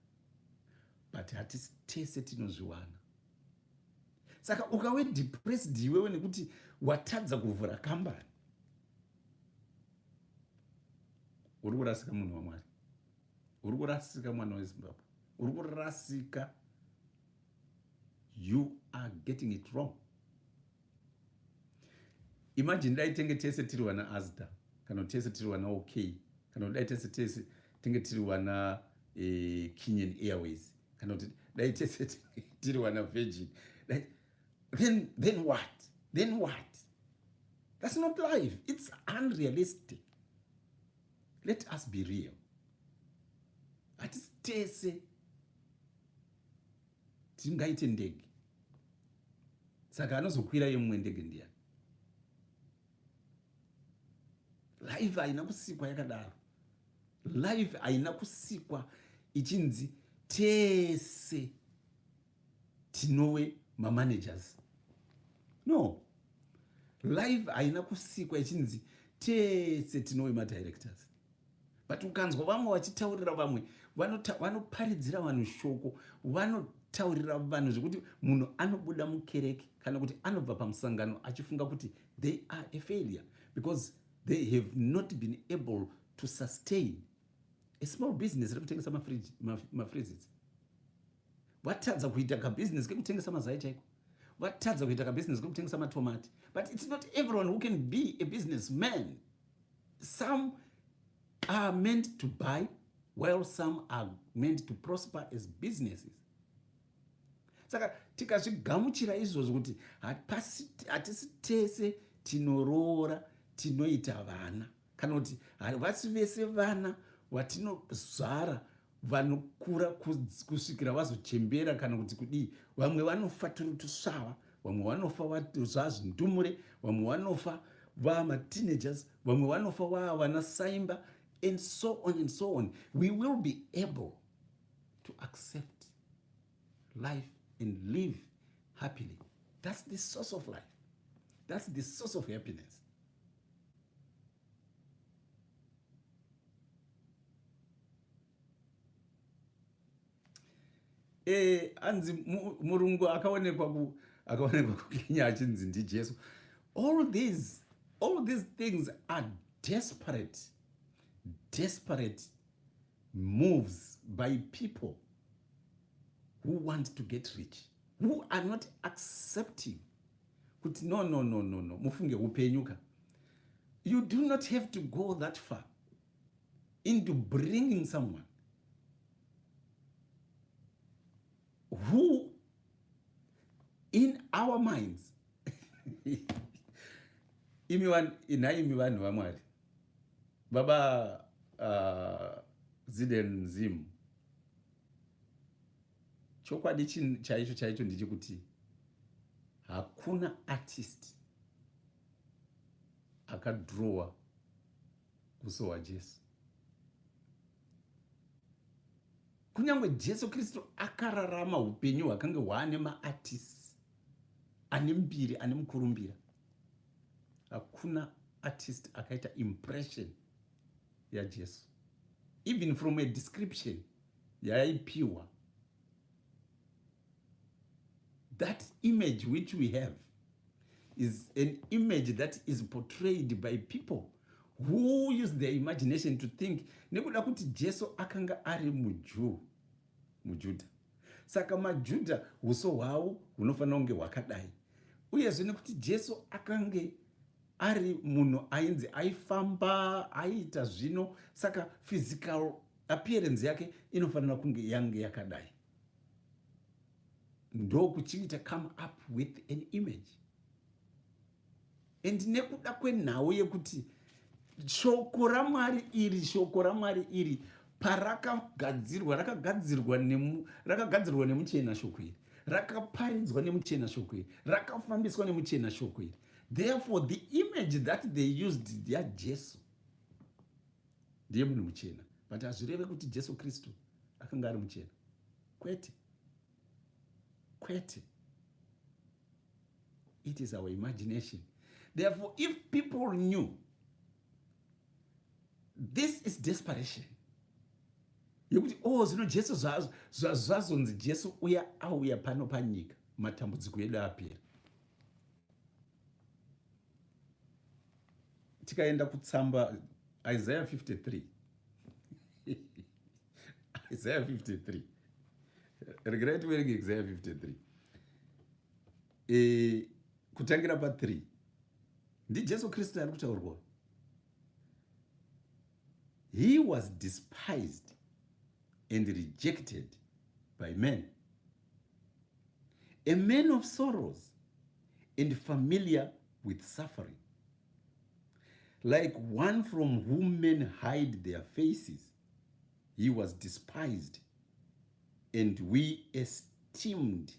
but hatisi tese tinozviwana. Saka ukawe depressed iwewe nekuti watadza kuvhura kambani, uri kurasika munhu waMwari, uri kurasika mwana weZimbabwe, uri kurasika. You are getting it wrong. Imagine dai tenge tese tiri wana Asda, kana tese tiri wana OK, kana dai tese tenge tiri wana Kenyan Airways, kana dai tese tiri wana Virgin. Then what? Then what? That's not life. It's unrealistic. Let us be real. Hatisi tese tingaite ndege. Saka anozokwira yemwe ndege ndiani? Life haina kusikwa yakadaro. Life haina kusikwa ichinzi tese tinove mamanagers. No. Life haina kusikwa ichinzi tese tinove madirectors. But ukanzwa vamwe vachitaurira vamwe vanoparidzira vanhu shoko, vanotaurira vanhu zvekuti munhu anobuda mukereke kana kuti anobva pamusangano achifunga kuti they are a failure because they have not been able to sustain a small business rekutengesa mafreezes. Vatadza kuita kabusiness kekutengesa mazai chaiko. Vatadza kuita kabusiness kekutengesa matomati. But it's not everyone who can be a businessman. Some are meant to buy, while some are meant to prosper as businesses. Saka tikazvigamuchira izvozvo kuti hatisi tese tinoroora tinoita vana, kana kuti havasi vese vana vatinozvara vanokura kusvikira vazochembera kana kuti kudii. Vamwe vanofa turi tusvava, vamwe vanofa zvazvindumure, vamwe vanofa vamateenagers, vamwe vanofa vana saimba, and so on and so on. We will be able to accept life and live happily. That's the source of life. That's the source of happiness. Anzi murungu akaonekwa kukenya achinzi ndiJesu. All these things are desperate moves by people who want to get rich, who are not accepting kuti no, mufunge upenyuka. You do not have to go that far into bringing someone who in our minds imi vanhu vamwari baba Ziden Zim, chokwadi chaicho ndichikuti hakuna artist akadrowa uso hwaJesu. Kunyange Jesu Kristu akararama upenyu hwakange hwaane maartists ane mbiri, ane mukurumbira. Hakuna artist akaita impression yaJesu. Even from a description yaipiwa, that image which we have is an image that is portrayed by people who use their imagination to think nekuda kuti Jesu akanga ari muJudha. Saka maJudha uso hwavo hunofanira kunge hwakadai. Uyezve nekuti Jesu akange ari munhu ainzi aifamba, aiita zvino, saka physical appearance yake inofanira kunge yange yakadai. Ndo kuchiita come up with an image. And nekuda kwenhau yekuti shoko ramwari iri rakagadzirwa nemuchena shoko iri, rakaparidzwa nemuchena shoko iri, rakafambiswa nemuchena shoko iri. Therefore, the image that they used yaJesu ndiye munhu muchena, but hazvireve kuti Jesu Kristu akanga ari muchena. Kwete. It is our imagination. Therefore, if people knew, this is desperation. Yekuti zvino Jesu zvazonzi Jesu uya auya pano panyika, matambudziko edu apera. Tikaenda kutsamba Isaiah 53. Isaiah 53. Regerai tiverenge Isaiah 53. Kutangira pa 3. Ndi Jesu Kristu ari kutaurwa. He was despised and rejected by men, a man of sorrows and familiar with suffering. Like one from whom men hide their faces, he was despised, and we esteemed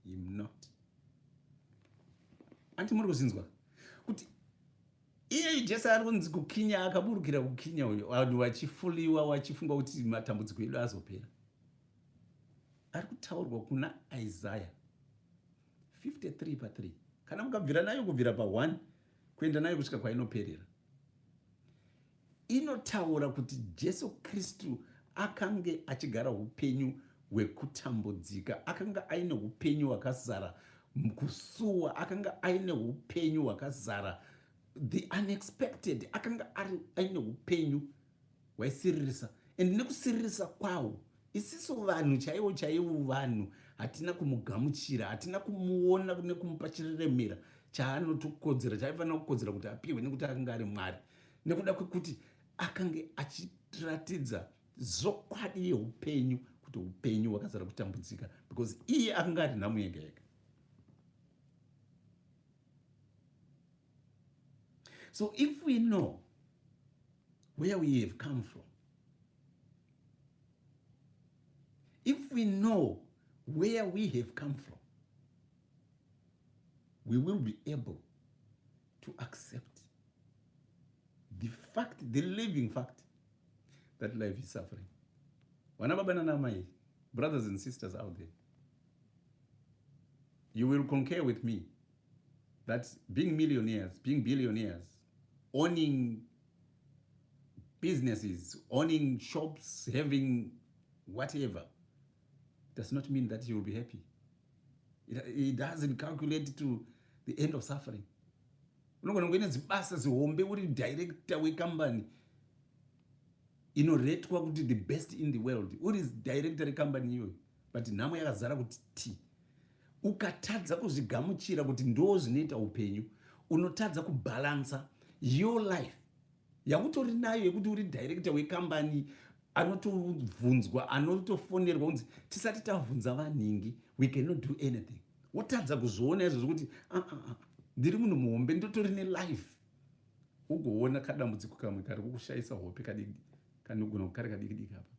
him not. Anti muri kuzinzwa kuti iye Jesu ari kunzi kukinya, akaburukira kukinya uyo, vanhu vachifuliwa vachifunga kuti matambudziko edu azopera. Ari kutaurwa kuna Isaiah 53:3. Kana mukabvira nayo kubvira pa1 kuenda nayo kusvika kwainoperera, inotaura kuti Jesu Kristu akange achigara upenyu hwekutambudzika, akanga aine upenyu hwakazara kusuwa, akanga aine upenyu hwakazara the unexpected, akanga aine upenyu hwaisiririsa. And nekusiririsa kwawo, isiso vanhu chaivo vanhu hatina kumugamuchira, hatina kumuona nekumupa chiremera chaanotokodzera, chaifanira kukodzera kuti apiwe nekuti akanga ari Mwari, nekuda kwekuti akange achiratidza zokwadi yeupenyu, kuti upenyu hwakazara kutambudzika, because iye akanga ari nhamu yega yega. So if we know where we have come from, if we know where we have come from, we will be able to accept the fact, the living fact, that life is suffering. Brothers and sisters out there, you will concur with me that being millionaires, being billionaires, owning businesses, owning shops, having whatever, does not mean that you will be happy. It doesn't calculate to the end of suffering. Unogona kuenda zibasa zihombe uri director wecompany inoretwa kuti the best in the world, uri director recompany iyoyo, but nhamo yakazara kuti ti. Ukatadza kuzvigamuchira kuti ndo zvinoita upenyu, unotadza kubalansa your life yakutori nayo yekuti uri director wecompany, anotovhunzwa, anotofonerwa kunzi tisati tavhunza vanhingi, we cannot do anything. Wotadza kuzviona izvo zvokuti ndiri munhu muhombe, ndotori nelife. Ugoona kadambudziko kamwe kari kukushayisa hope kadiki, kanogona kukari kadiki diki apa.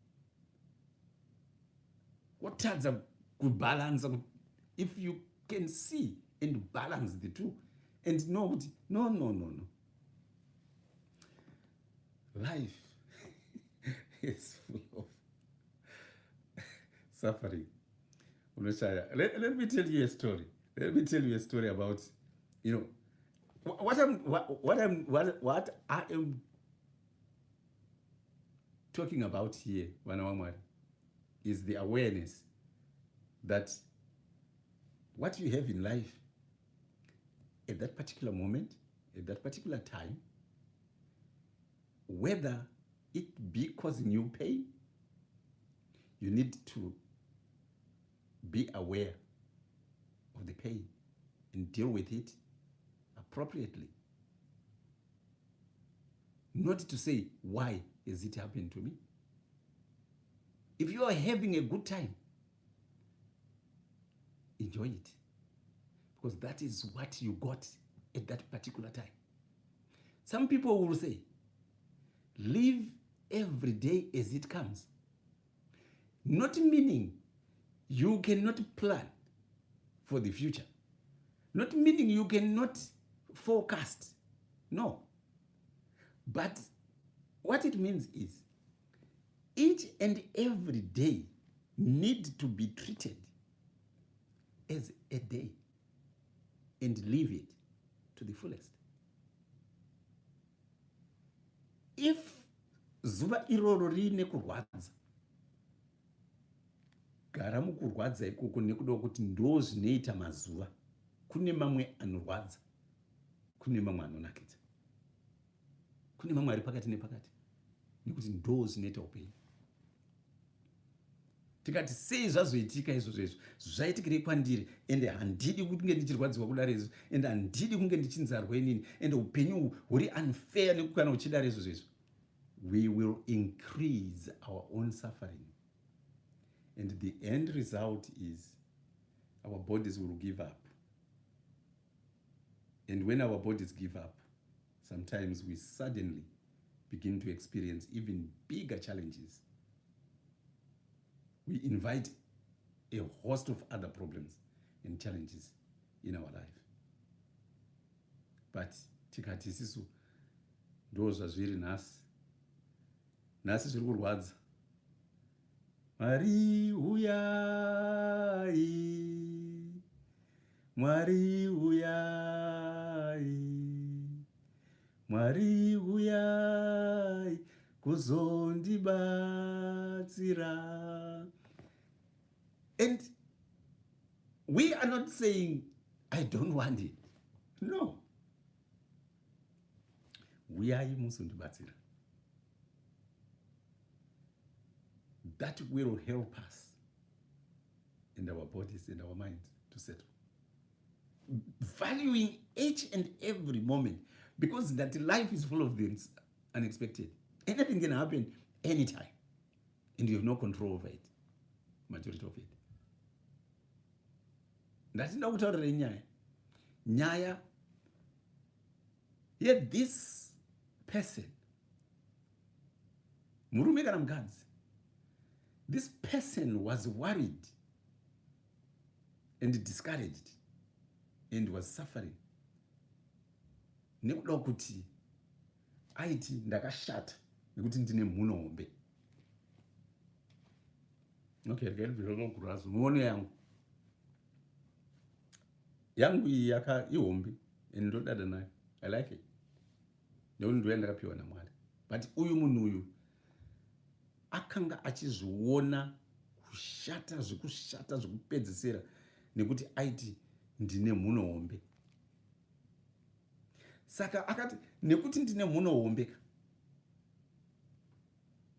Wotadza kubalansa, if you can see and balance the two and know kuti no. Life is full of suffering. Let me tell you a story. Let me tell you a story about, what I am talking about here, is the awareness that what you have in life at that particular moment, at that particular time, whether it be causing you pain, you need to be aware of the pain and deal with it appropriately. Not to say, why has it happened to me? If you are having a good time, enjoy it, because that is what you got at that particular time. Some people will say, live every day as it comes. Not meaning you cannot plan for the future. Not meaning you cannot forecast. No. But what it means is each and every day need to be treated as a day and live it to the fullest. If zuva iroro rine kurwadza, gara mukurwadza ikoko nekuda kuti ndo zvinoita mazuva. Kune mamwe anorwadza, kune mamwe anonakidza, kune mamwe ari pakati nepakati, nekuti ndo zvinoita upenyu. Tikati sei zvazoitika izvozvo zvaitikirei kwandiri, ende handidi kunge ndichirwadziwa kudaro izvo, ende handidi kunge ndichinzarwa inini, ende upenyu huri unfair nekukana uchidaro izvozvo, we will increase our own suffering. And the end result is our bodies will give up. And when our bodies give up, sometimes we suddenly begin to experience even bigger challenges. We invite a host of other problems and challenges in our life. But tikati isisu ndo zvazviri nhasi. Nhasi zviri kurwadza. Mwari uyai, Mwari uyai, Mwari uyai, kuzondibatsira. And we are not saying, I don't want it. No. Uyai muzondibatsira. That will help us in our bodies and our minds to settle. Valuing each and every moment, because that life is full of things unexpected. Anything can happen anytime, and you have no control over it, majority of it. Ndatinda kutaurira nyaya. Yet this person, murume kana mukadzi, this person was worried and discouraged and was suffering. Nekuda kuti aiti ndakashata nekuti ndine mhuno hombe. Okay, ndikaibvirazo muone yangu iyi ihombe and ndodada nayo. I like it. Nekuti ndo yandakapiwa naMwari. But uyu munhu uyu akanga achizviona kushata zvekupedzisira nekuti aiti ndine mhuno hombe. Saka akati nekuti ndine mhuno hombe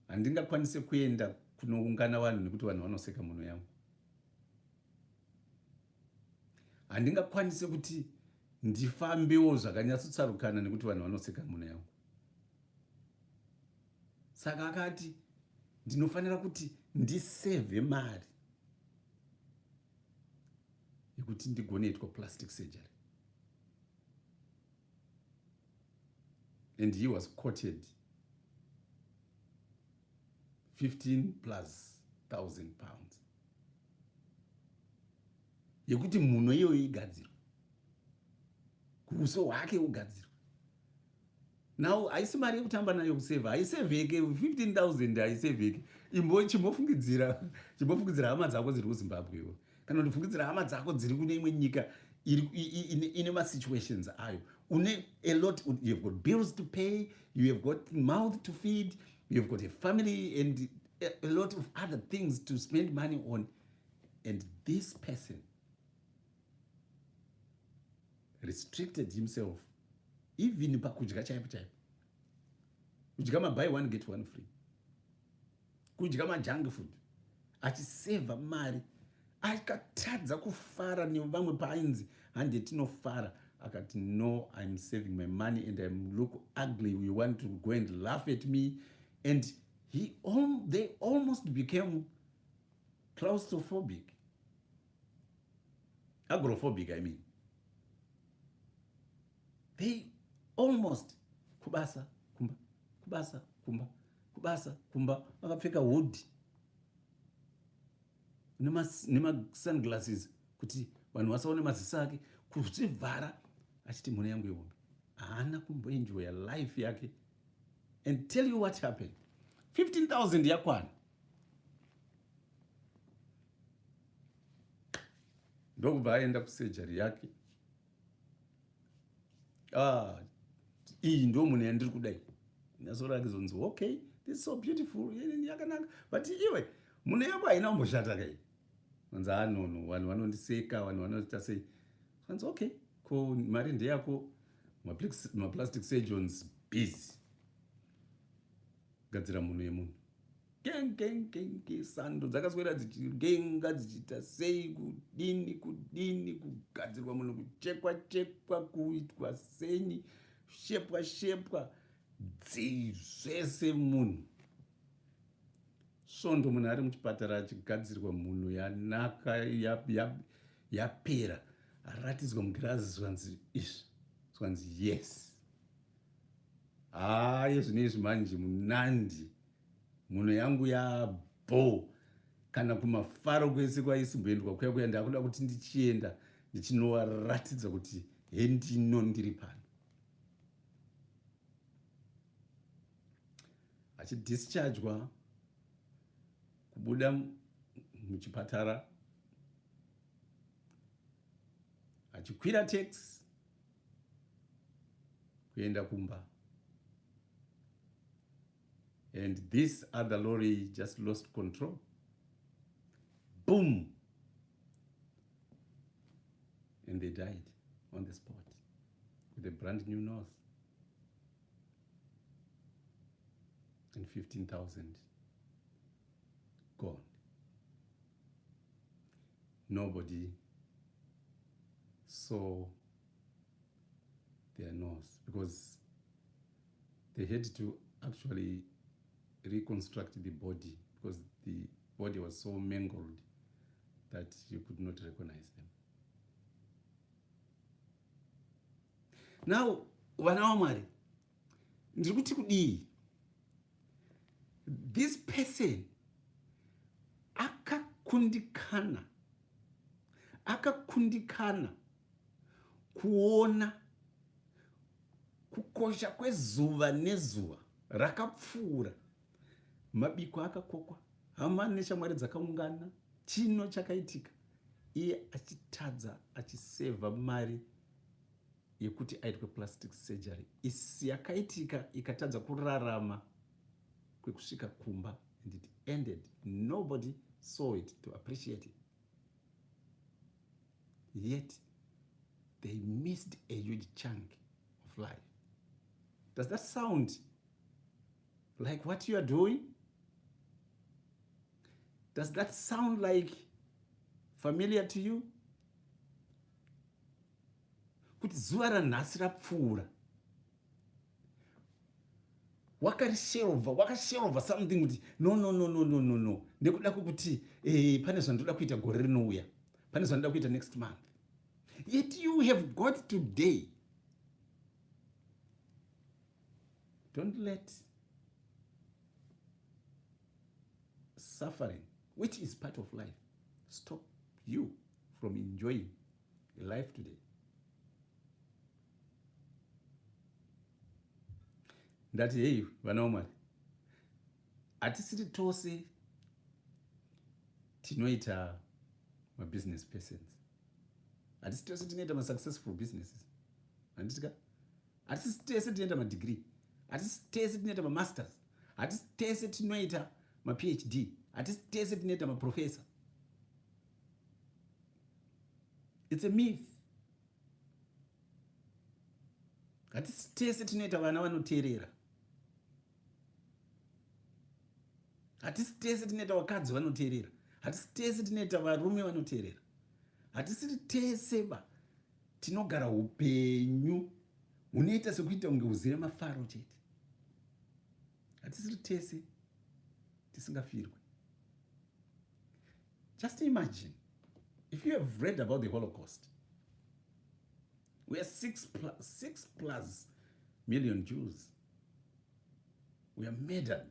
handingakwanise kuenda kunoungana vanhu nekuti vanhu vanoseka mhuno yangu. Handingakwanise kuti ndifambewo zvakanyatsotsaukana nekuti vanhu vanoseka mhuno yangu. Saka akati ndinofanira kuti ndisevhe mari yekuti ndigonoitwa plastic surgery. And he was quoted 15,000+ pounds. Yekuti mhuno iyoyo igadzirwa. Kuuso hwake ugadzirwa. Now, haisi mari yekutamba nayo kusevha. Haisevheke 15,000 haisevheke. Chimbofungidzira hama dzako dziri kuZimbabwe. Kana unofungidzira hama dzako dziri kune imwe nyika ine ma-situations ayo. A lot, you've got bills to pay, you have got mouth to feed, you've got a family and a lot of other things to spend money on. And this person restricted himself even pakudya chaipo chaipo. Kudya buy one get one free. Kudya junk food. Achiseva mari. Akatadza kufara nevamwe painzi hande tinofara. Akati no, I'm saving my money and I look ugly. You want to go and laugh at me. And they almost became claustrophobic. Agoraphobic, I mean. They almost kubasa kumba, kubasa kumba, kubasa kumba. Vakapfeka hood nema sunglasses kuti vanhu vasaone maziso ake, kuzvivhara achiti mhuno yangu ihombe. Haana kumboenjoya life yake. And tell you what happened. 15,000 yakwana. Ndokubva aenda kusurgery yake. Iyi ndo munhu yandiri kudai. Naso rake zonzi, okay, this is so beautiful. Yakanaka. But iwe, munhu yako haina kumboshata kai. Vanzi no, vanhu vanondiseka, vanhu vanoita sei. Vanzi okay, ko mari ndeyako, ma-plastic surgeons busy. Gadzira munhu yemunhu. Geng, sando dzakaswera dzichigenga dzichiita sei, kudini, kugadzirwa munhu, kuchekwa, kuitwa senyi, shepwa, zvese munhu. Svondo munhu ari muchipatara achigadzirwa munhu yanaka, yapera. Aratidzwa mugirazi zvanzi yes. Yezvinezvi manje munandi, mhuno yangu yabho. Kana kumafaro kwese kwaisimboendwa kuya kuya, ndakuda kuti ndichienda ndichinowaratidza kuti hendino ndiri pano. Achidischargwa kubuda muchipatara, achikwira taxi kuenda kumba. And this other lorry just lost control. Boom! And they died on the spot with a brand new nose. And 15,000 gone. Nobody saw their nose because they had to actually reconstruct the body because the body was so mangled that you could not recognize them. Now, vana vaMwari, ndiri kuti kudii? This person akakundikana kuona kukosha kwezuva nezuva rakapfuura, mabiko akakokwa, hama neshamwari dzakaungana, chino chakaitika, iye achitadza achisevha mari yekuti aitwe plastic surgery. Isi yakaitika ikatadza kurarama kwekusvika kumba, and it ended. Nobody saw it to appreciate it. Yet they missed a huge chunk of life. Does that sound like what you are doing? Does that sound like familiar to you? Kuti zuva ranhasi rapfuura, wakashelva something kuti no, nekuda kwekuti pane zvandoda kuita gore rinouya, pane zvandoda kuita next month. Yet you have got today. Don't let suffering, which is part of life, stop you from enjoying life today. Ndati hey, vana vaMwari, hatisiri tose tinoita business persons. Hatisi tose tinoita successful businesses. Handitika? Hatisi tese tinoita degree. Hatisi tese tinoita masters. Hatisi tese tinoita PhD. Hatisi tese tinoita professor. It's a myth. Hatisi tese tinoita vana vanoteerera. Hatisi tese tinoita vakadzi vanoteerera. Hatisi tese tinoita varume vanoteerera. Hatisiri tese tinogara upenyu hunoita sekuita kunge huzere mafaro chete. Hatisiri tese tisingafirwe. Just imagine if you have read about the Holocaust, where 6+ million Jews were murdered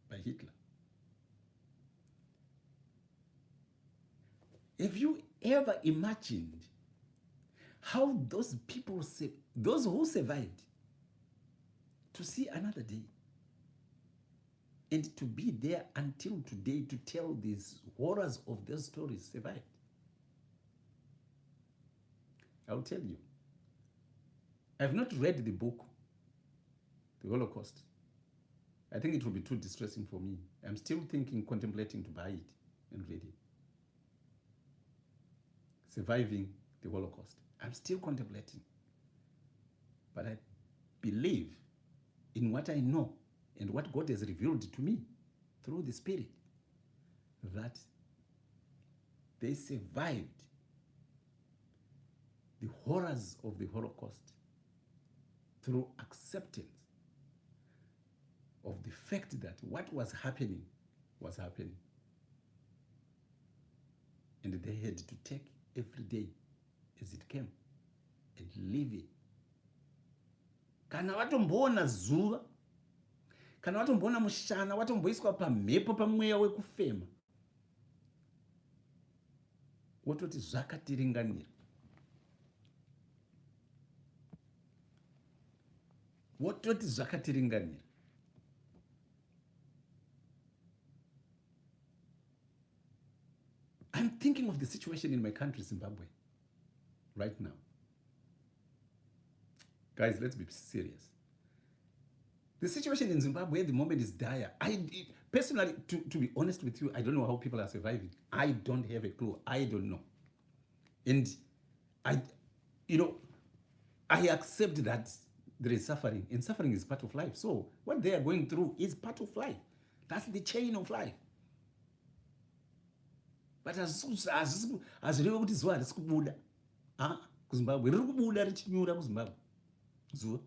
by Hitler. Have you ever imagined how those people, those who survived, to see another day and to be there until today to tell these horrors of those stories survived? I'll tell you. I've not read the book, The Holocaust. I think it will be too distressing for me. I'm still contemplating to buy it and read it. Surviving the Holocaust. I'm still contemplating. But I believe in what I know and what God has revealed to me through the Spirit, that they survived the horrors of the Holocaust through acceptance of the fact that what was happening was happening. And they had to take every day as it came and live it kana watomboona zuva, kana watomboona mushana, watomboiswa pamhepo, pamweya wekufema, wototi zvakatiringanira. Wototi zvakatiringanira. I'm thinking of the situation in my country, Zimbabwe, right now. Guys, let's be serious. The situation in Zimbabwe at the moment is dire. Personally, to be honest with you, I don't know how people are surviving. I don't have a clue. I don't know. And I accept that there is suffering, and suffering is part of life. So what they are going through is part of life. That's the chain of life. But hazvirevi kuti zuva harisi kubuda kuzimbabwe, riri kubuda richinyura kuzimbabwe zuva.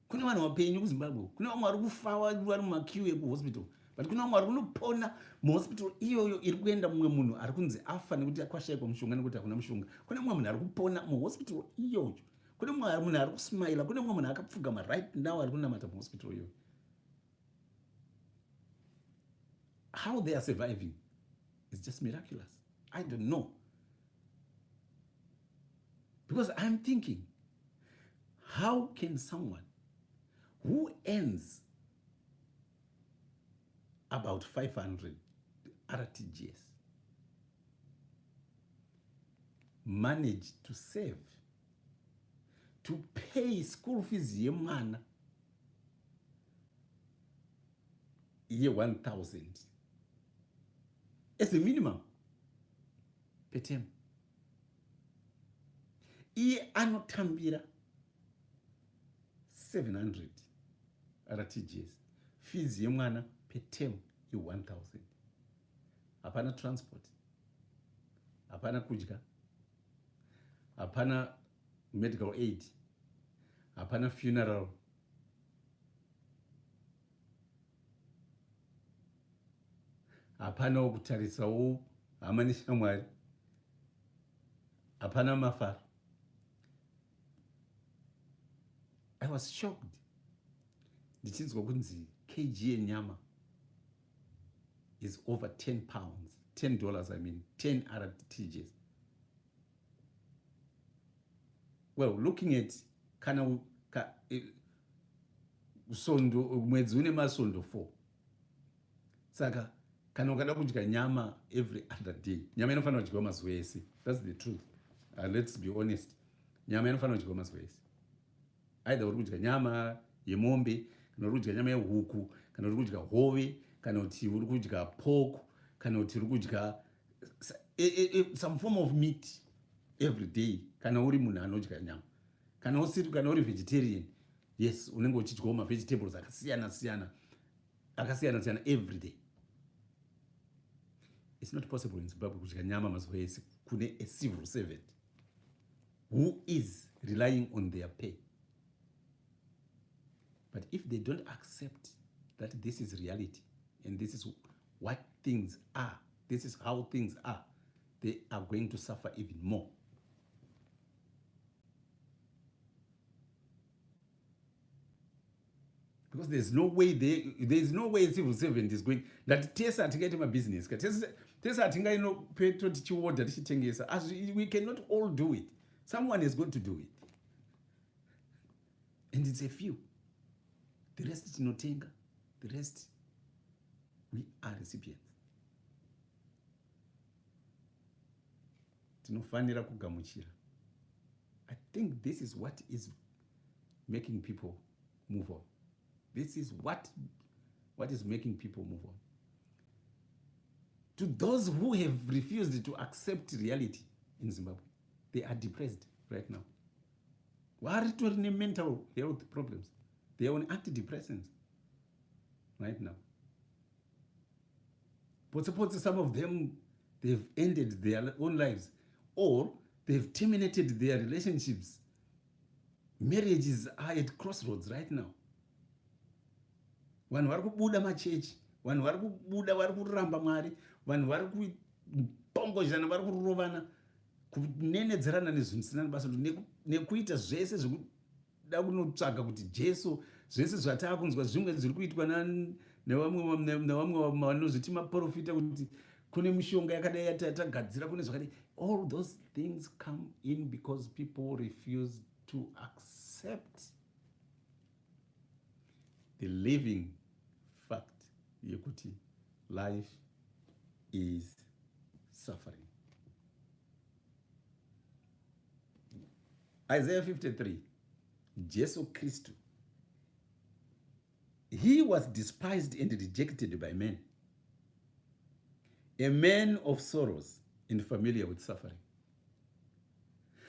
Kune vanhu vapenyu kuzimbabwe, kune vamwe vari kufa vari mumakiu ekuhospital, but kune vamwe vari kunopona muhospital iyoyo iri kuenda mumwe munhu ari kunzi afa nekuti akwashayikwa mushonga nekuti hakuna mushonga. Kune mumwe munhu ari kupona muhospital iyoyo, kune mumwe munhu ari kusmaila, kune mumwe munhu akapfugama right now ari kunamata muhospital iyoyo. How they are surviving is just miraculous. I don't know. Because I'm thinking, how can someone who earns about 500 RTGS manage to save, to pay school fees yemwana ye 1,000 as a minimum per term? Iye anotambira 700 RTGS, fees yemwana per term ye 1,000. Hapana transport, hapana kudya, hapana medical aid, hapana funeral, hapana wokutarisawo hama neshamwari, hapana mafaro. I was shocked ndichinzwa kunzi kg yenyama is over 10 pounds, $10, I mean, 10 RTGS. Well, looking at kana sondo, mwedzi une masondo 4. Saka kana ukada kudya nyama every other day, nyama inofanira kudyiwa mazuva ese. That's the truth. Let's be honest. Nyama inofanira kudyiwa mazuva ese. Either uri kudya nyama yemombe, kana uri kudya nyama yehuku, kana uri kudya hove, kana kuti uri kudya pork, kana kuti uri kudya some form of meat every day. Kana uri munhu anodya nyama, kana uri vegetarian, yes, unenge uchidyawo ma vegetables akasiyana siyana every day. It's not possible in Zimbabwe kudya nyama mazuva ese kune a civil servant who is relying on their pay. But if they don't accept that this is reality and this is what things are, this is how things are, they are going to suffer even more. Because there's no way a civil servant is going that tesa atingaite mabusiness ka tesa atingainope toti chiorder tichitengesa. As we cannot all do it. Someone is going to do it. And it's a few. The rest tinotenga, the rest we are recipients. Tinofanira kugamuchira. I think this is what is making people move on. This is what is making people move on. To those who have refused to accept reality in Zimbabwe, they are depressed right now. Vari torine mental health problems. They are on antidepressants right now. But some of them, they've ended their own lives, or they've terminated their relationships. Marriages are at crossroads right now. Vanhu vari kubuda machechi, vanhu vari kubuda vari kuramba Mwari, vanhu vari kupongozhana vari kurovana. kunenedzerana nezvinhu zvisina basa nekuita zvese zvekuda kunotsvaga kuti Jesu zvese zvataakunzwa zvimwe zviri kuitwa nevamwe vanozviti maprofita kuti kune mishonga yakadai yatagadzira kune zvakadai. All those things come in because people refuse to accept the living fact yekuti life is suffering. Isaiah 53, Jesu Christu, he was despised and rejected by men, a man of sorrows and familiar with suffering.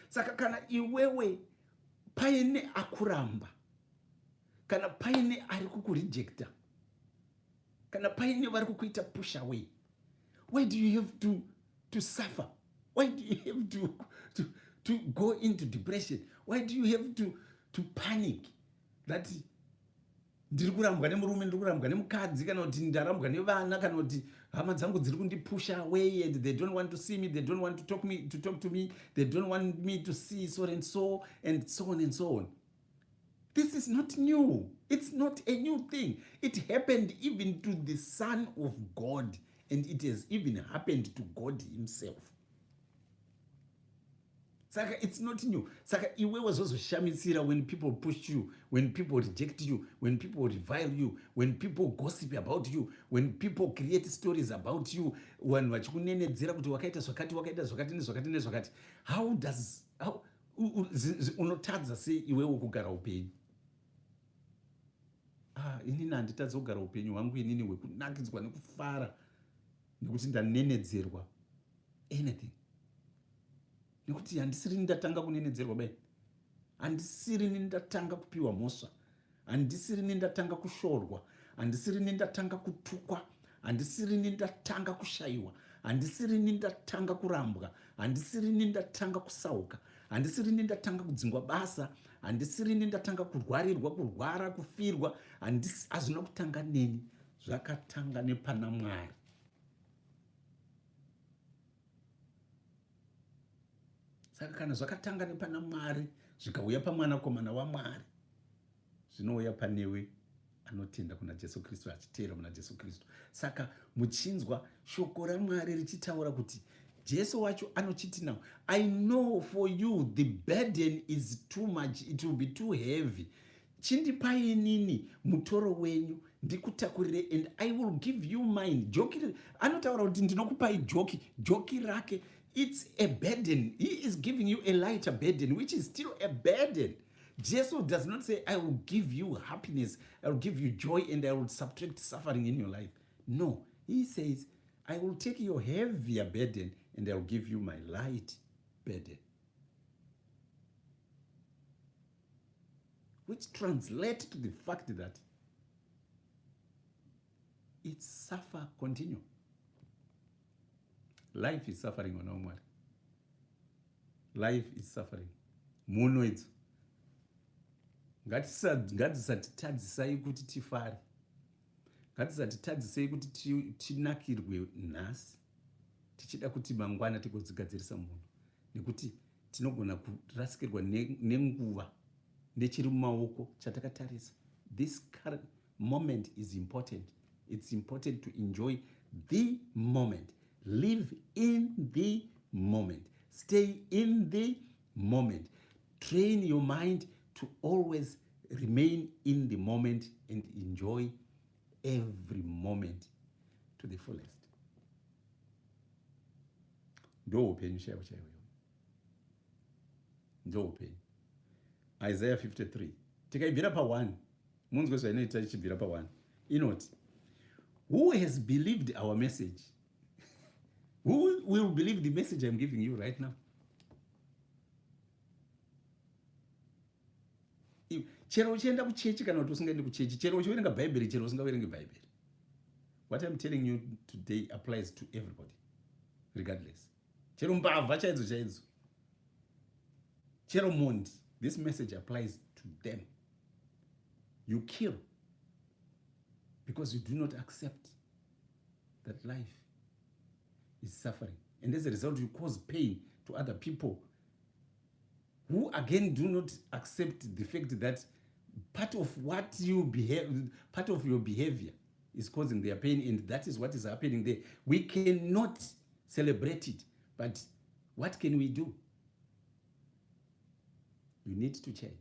Saka kana iwewe paine akuramba, kana paine ari kukurejecta, kana paine vari kukuita push away, why do you have to suffer? Why do you have to go into depression? Why do you have to panic that ndiri kurambwa nemurume, ndiri kurambwa nemukadzi, kana kuti ndarambwa nevana, kana kuti hama dzangu dziri kundipusha away and they don't want to see me, they don't want to talk to me, they don't want me to see so and so and so on and so on. This is not new. It's not a new thing. It happened even to the Son of God, and it has even happened to God himself. Saka it's not new. Saka iwe wazozoshamitsira when people push you, when people reject you, when people revile you, when people gossip about you, when people create stories about you, when vachikunenedzera kuti wakaita zvakati nezvakati. How unotadza sei iwewe kugara upenyu? Inini handitadza kugara upenyu hwangu inini hwekunakidzwa nekufara nekuti ndanenedzerwa anything. Nekuti handisiri ndatanga kunenedzerwa bai, handisiri ndatanga kupiwa mhosva, handisiri ndatanga kushorwa, handisiri ndatanga kutukwa, handisiri ndatanga kushayiwa, handisiri ndatanga kurambwa, handisiri ndatanga kusauka, handisiri ndatanga kudzingwa basa, handisiri ndatanga kurwara, kufirwa, hazvina kutanga neni, zvakatanga nepana Mwari. Saka kana zvakatanga nepana Mwari zvikauya pamwanakomana waMwari, zvinouya panewe anotenda kuna Jesu Kristu, achiteera kuna Jesu Kristu. Saka muchinzwa shoko raMwari richitaura kuti Jesu wacho anochiti now, I know for you the burden is too much, it will be too heavy. Chindipai inini mutoro wenyu ndikutakurire, and I will give you mine. Joki anotaura kuti ndinokupai joki rake. It's a burden. He is giving you a lighter burden, which is still a burden. Jesus does not say, I will give you happiness, I will give you joy, and I will subtract suffering in your life. No, he says, I will take your heavier burden and I will give you my light burden. Which translates to the fact that it's suffer continue. Life is suffering on Omar. Life is suffering. Muno idzo. Ngatisatitadzisai kuti tifare. Ngatisatitadzisai kuti tinakirwe nhasi. Tichida kuti mangwana tigodzigadzirisa munhu. Nekuti tinogona kurasikirwa nenguva nechiri mumaoko chatakatarisa. This current moment is important. It's important to enjoy the moment. Live in the moment. Stay in the moment. Train your mind to always remain in the moment and enjoy every moment to the fullest. Ndo upenyu chaiwo chaiwo. Ndo upenyu. Isaiah 53. Tikaibvira pa1. Munzwe zvainoita ichibvira pa1. Inoti, who has believed our message? Who will believe the message I'm giving you right now? Chero uchienda kuchechi kana kuti usingaendi kuchechi, chero uchiverenga Bible, chero usingaverengi Bible. What I'm telling you today applies to everybody, regardless. Chero mbavha chaidzo. Chero mondi, this message applies to them. You kill because you do not accept that life is suffering. And as a result, you cause pain to other people who again do not accept the fact that part of what you behave, part of your behavior is causing their pain, and that is what is happening there. We cannot celebrate it, but what can we do? You need to change.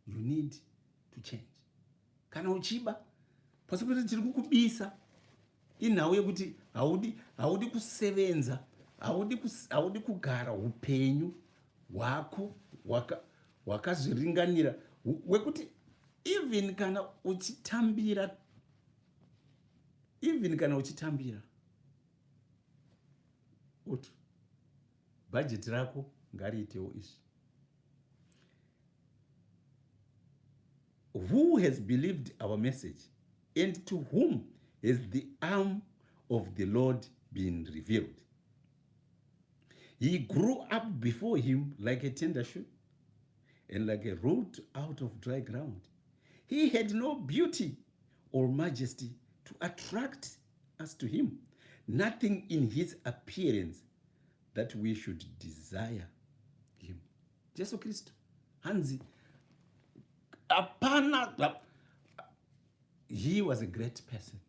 You need to change. Kana uchiba pasipoti tiri kukubisa inhau yekuti haudi kusevenza, haudi kugara upenyu hwako hwakazviringanira wekuti even kana uchitambira uti bhajeti rako ngariitewo izvi. Who has believed our message, and to whom has the arm of the Lord been revealed? He grew up before him like a tender shoot, and like a root out of dry ground. He had no beauty or majesty to attract us to him, nothing in his appearance that we should desire him. Jesu Kristu hanzi apana. He was a great person,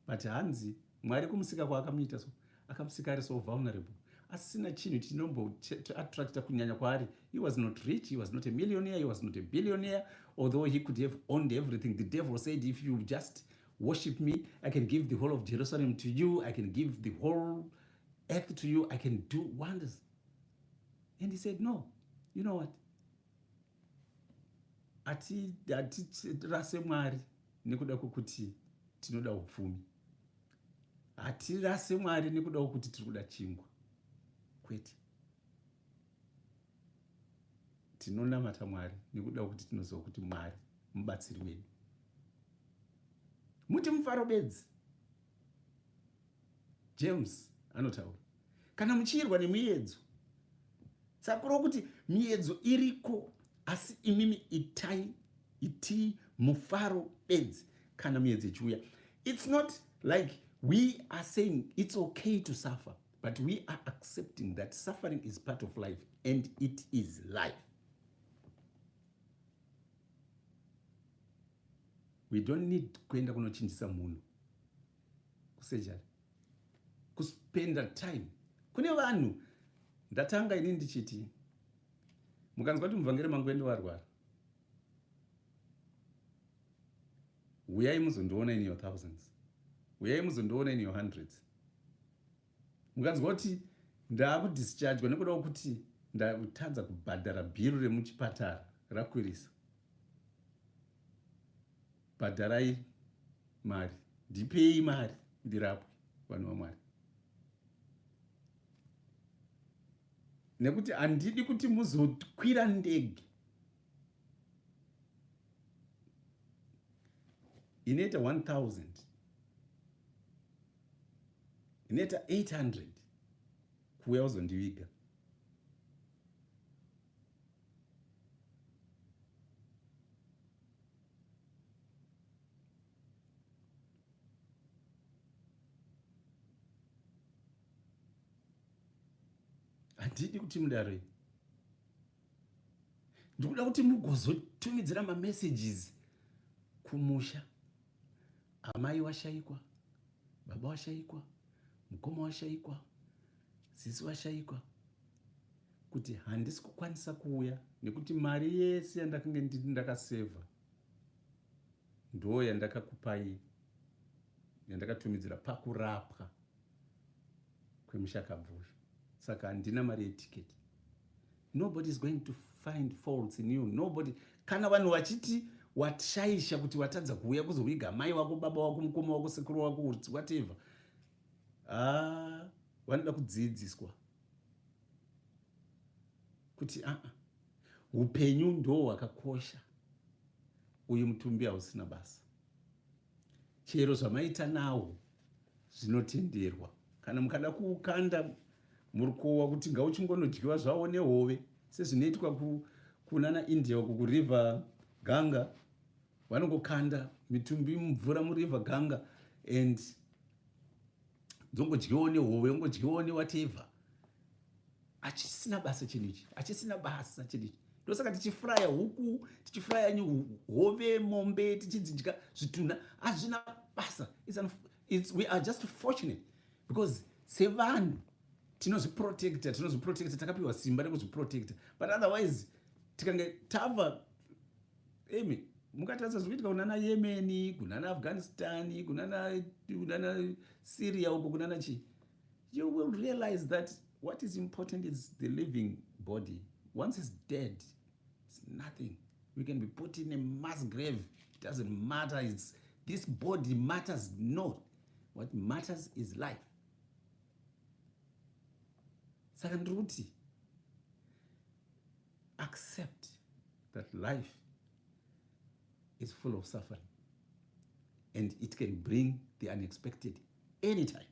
but hanzi Mwari kumusika kwaakamuita so akamusika ari so vulnerable, asina chinhu chinombo attracta kunyanya kwaari. He was not rich, he was not a millionaire, he was not a billionaire, although he could have owned everything. The devil said, if you just worship me, I can give the whole of Jerusalem to you, I can give the whole earth to you, I can do wonders. And he said, no, you know what, hatirase Mwari nekuda kwokuti tinoda upfumi, hatirase Mwari nekuda kwokuti tiri kuda chingwa, kwete. Tinonamata Mwari nekuda kwokuti tinoziva kuti Mwari mubatsiri wedu. Muti mufaro bedzi. James anotaura kana muchirwa nemuedzo, sakura kuti miedzo iriko, asi imimi iti mufaro bedzi kana miedzo ichiuya. It's not like we are saying it's okay to suffer, but we are accepting that suffering is part of life, and it is life. We don't need kuenda kunochinjisa munhu kusejari, kuspenda time. Kune vanhu, ndatanga ini ndichiti, mukanzwa kuti muvhangeri Mangwende warwara, uyai muzondiona in your thousands, uyai muzondiona in your hundreds. Mukanzwa kuti ndakudischargwa nekuda kwokuti ndatadza kubhadhara bhiru remuchipatara rakwirisa, bhadharai mari, ndipei mari ndirapwe, vanhu vaMwari. Nekuti handidi kuti muzokwira ndege inoita 1000, inoita 800 kuuya uzondiviga. Handidi kuti mudare. Ndikuda kuti mugozotumidzira mamessages kumusha. Amai washayikwa, baba washayikwa, mukoma washayikwa, sisi washayikwa, kuti handisi kukwanisa kuuya nekuti mari yese yandakange ndakaseva ndo yandakakupai, yandakatumidzira pakurapwa kwemushakabvusha. Saka handina mari yetiketi. Nobody is going to find faults in you. Nobody. Kana vanhu vachiti watshaisha kuti watadza kuuya kuzoviga mai wako, baba wako, mukoma wako, sekuru wako, whatever, vanoda kudzidziswa kuti upenyu ndo hwakakosha, uyu mutumbi hausina basa. Chero zvamaita nawo zvinotenderwa. Kana mukada kuukanda murikowa kuti ngauchingonodyiwa zvawo nehove sezvinoitwa kunana India uku kuriver Ganga, vanongokanda mitumbi mumvura muriver Ganga, and dzongodyiwawo nehove, ungodyiwawo newhatever, achisina basa chinhu ichi, achisina basa chinhu ichi. Ndosaka tichifuraya huku, tichifuraya hove, mombe, tichidya zvitunha, hazvina basa. We are just fortunate because sevanhu tinozviprotecta, takapiwa simba rekuzviprotecta, but otherwise tikange tava mukatarisa zvikuitika kunana Yemen, kunana Afghanistan, kunana Syria uko, kunana chi, you will realize that what is important is the living body. Once it's dead, it's nothing. We can be put in a mass grave. It doesn't matter. This body matters not. What matters is life. Saka ndiri accept that life is full of suffering and it can bring the unexpected anytime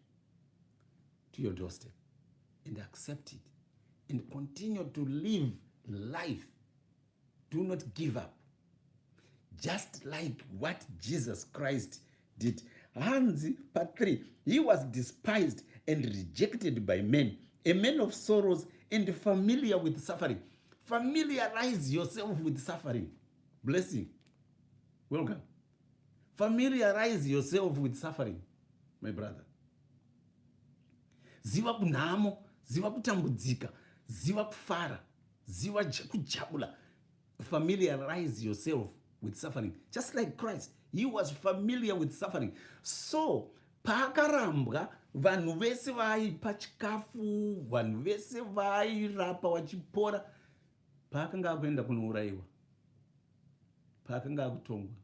to your doorstep, and accept it and continue to live life. Do not give up. Just like what Jesus Christ did. Hanzi part 3, he was despised and rejected by men, a man of sorrows and familiar with suffering. Familiarize yourself with suffering. Blessing. Welcome. Familiarize yourself with suffering, my brother. Ziva kunhamo, ziva kutambudzika, ziva kufara, ziva kujabula. Familiarize yourself with suffering. Just like Christ, he was familiar with suffering. So, paakarambwa, vanhu vese vaipa chikafu, vanhu vese vairapa vachipora, paakanga akuenda kunourayiwa, paakanga akutongwa,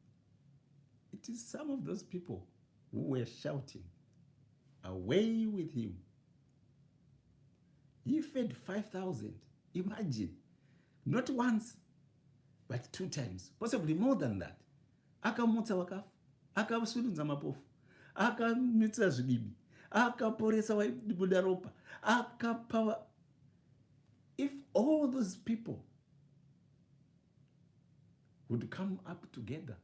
it is some of those people who were shouting, away with him. He fed 5,000. Imagine. Not once, but 2 times. Possibly more than that. Akamutsa vakafu, akasunudza mapofu, akamitsa zvibibi, akaporesa vaibuda ropa, akapa. If all those people would come up together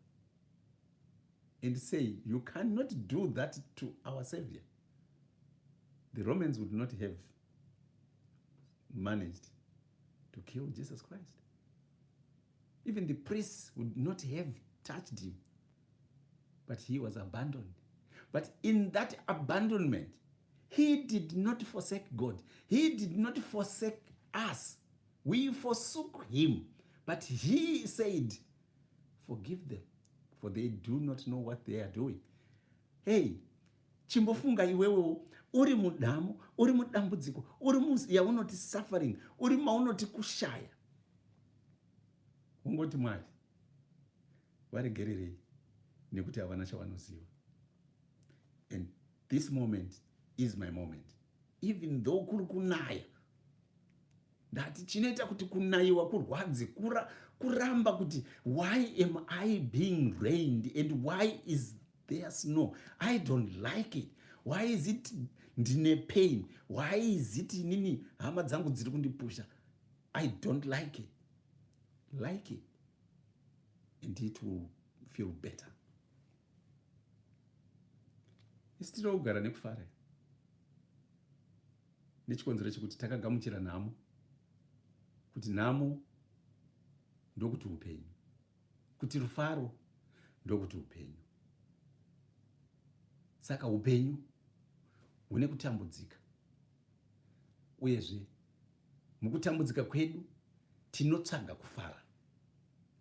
and say, you cannot do that to our Savior, the Romans would not have managed to kill Jesus Christ. Even the priests would not have touched him, but he was abandoned. But in that abandonment, he did not forsake God. He did not forsake us. We forsook him, but he said, forgive them, for they do not know what they are doing. Hey, chimbofunga iwewewo, uri mudamo, uri mudambudziko, uri yaunoti suffering, uri maunoti kushaya. Ungoti Mwari, varegererei nekuti havana chavanoziva. And this moment is my moment. Even though kuri kunaya, ndati chinoita kuti kunayiwa kurwadze, kuramba kuti why am I being rained and why is there snow? I don't like it. Why is it ndine pain? Why is it nini hama dzangu dziri kundipusha? I don't like it. Like it, and it will feel better. Isitiro kugara nekufara. Nechikonzero chekuti takagamuchira nhamo, kuti nhamo ndokuti upenyu, kuti rufaro ndokuti upenyu. Saka upenyu hune kutambudzika, uyezve mukutambudzika kwedu tinotsvaga kufara.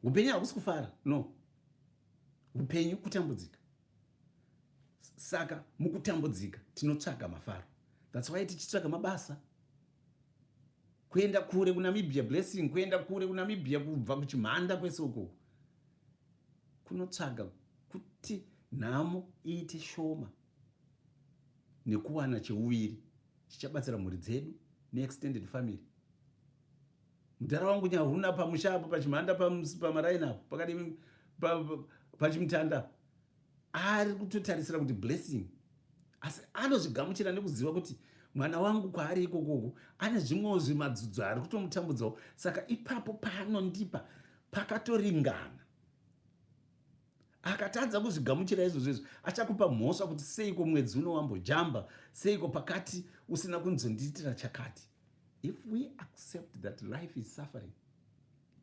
Upenyu hakusi kufara, no. Upenyu kutambudzika. Saka mukutambudzika tinotsvaga mafaro. That's why tichitsvaga mabasa. Kuenda kure kuNamibia blessing, kuenda kure kuNamibia kubva kuchimhanda kwese uko, kunotsvaga kuti nhamo iite shoma nekuwana cheuviri chichabatsira mhuri dzedu neextended family. Mudhara wangu nyahuna pamusha apo pachimhanda pamaraini apo pakadii pachimutanda ari kutotarisira kuti blessing, asi anozvigamuchira nekuziva kuti mwana wangu kwaari ikokoko ane zvimwewo zvimadzudzu ari kutomutambudzawo. Saka ipapo paanondipa pakatoringana. akatadza kuzvigamuchira izvozvo achakupa mhosva kuti seiko mwedzi uno wambojamba, seiko pakati usina kunzondiitira chakati. If we accept that life is suffering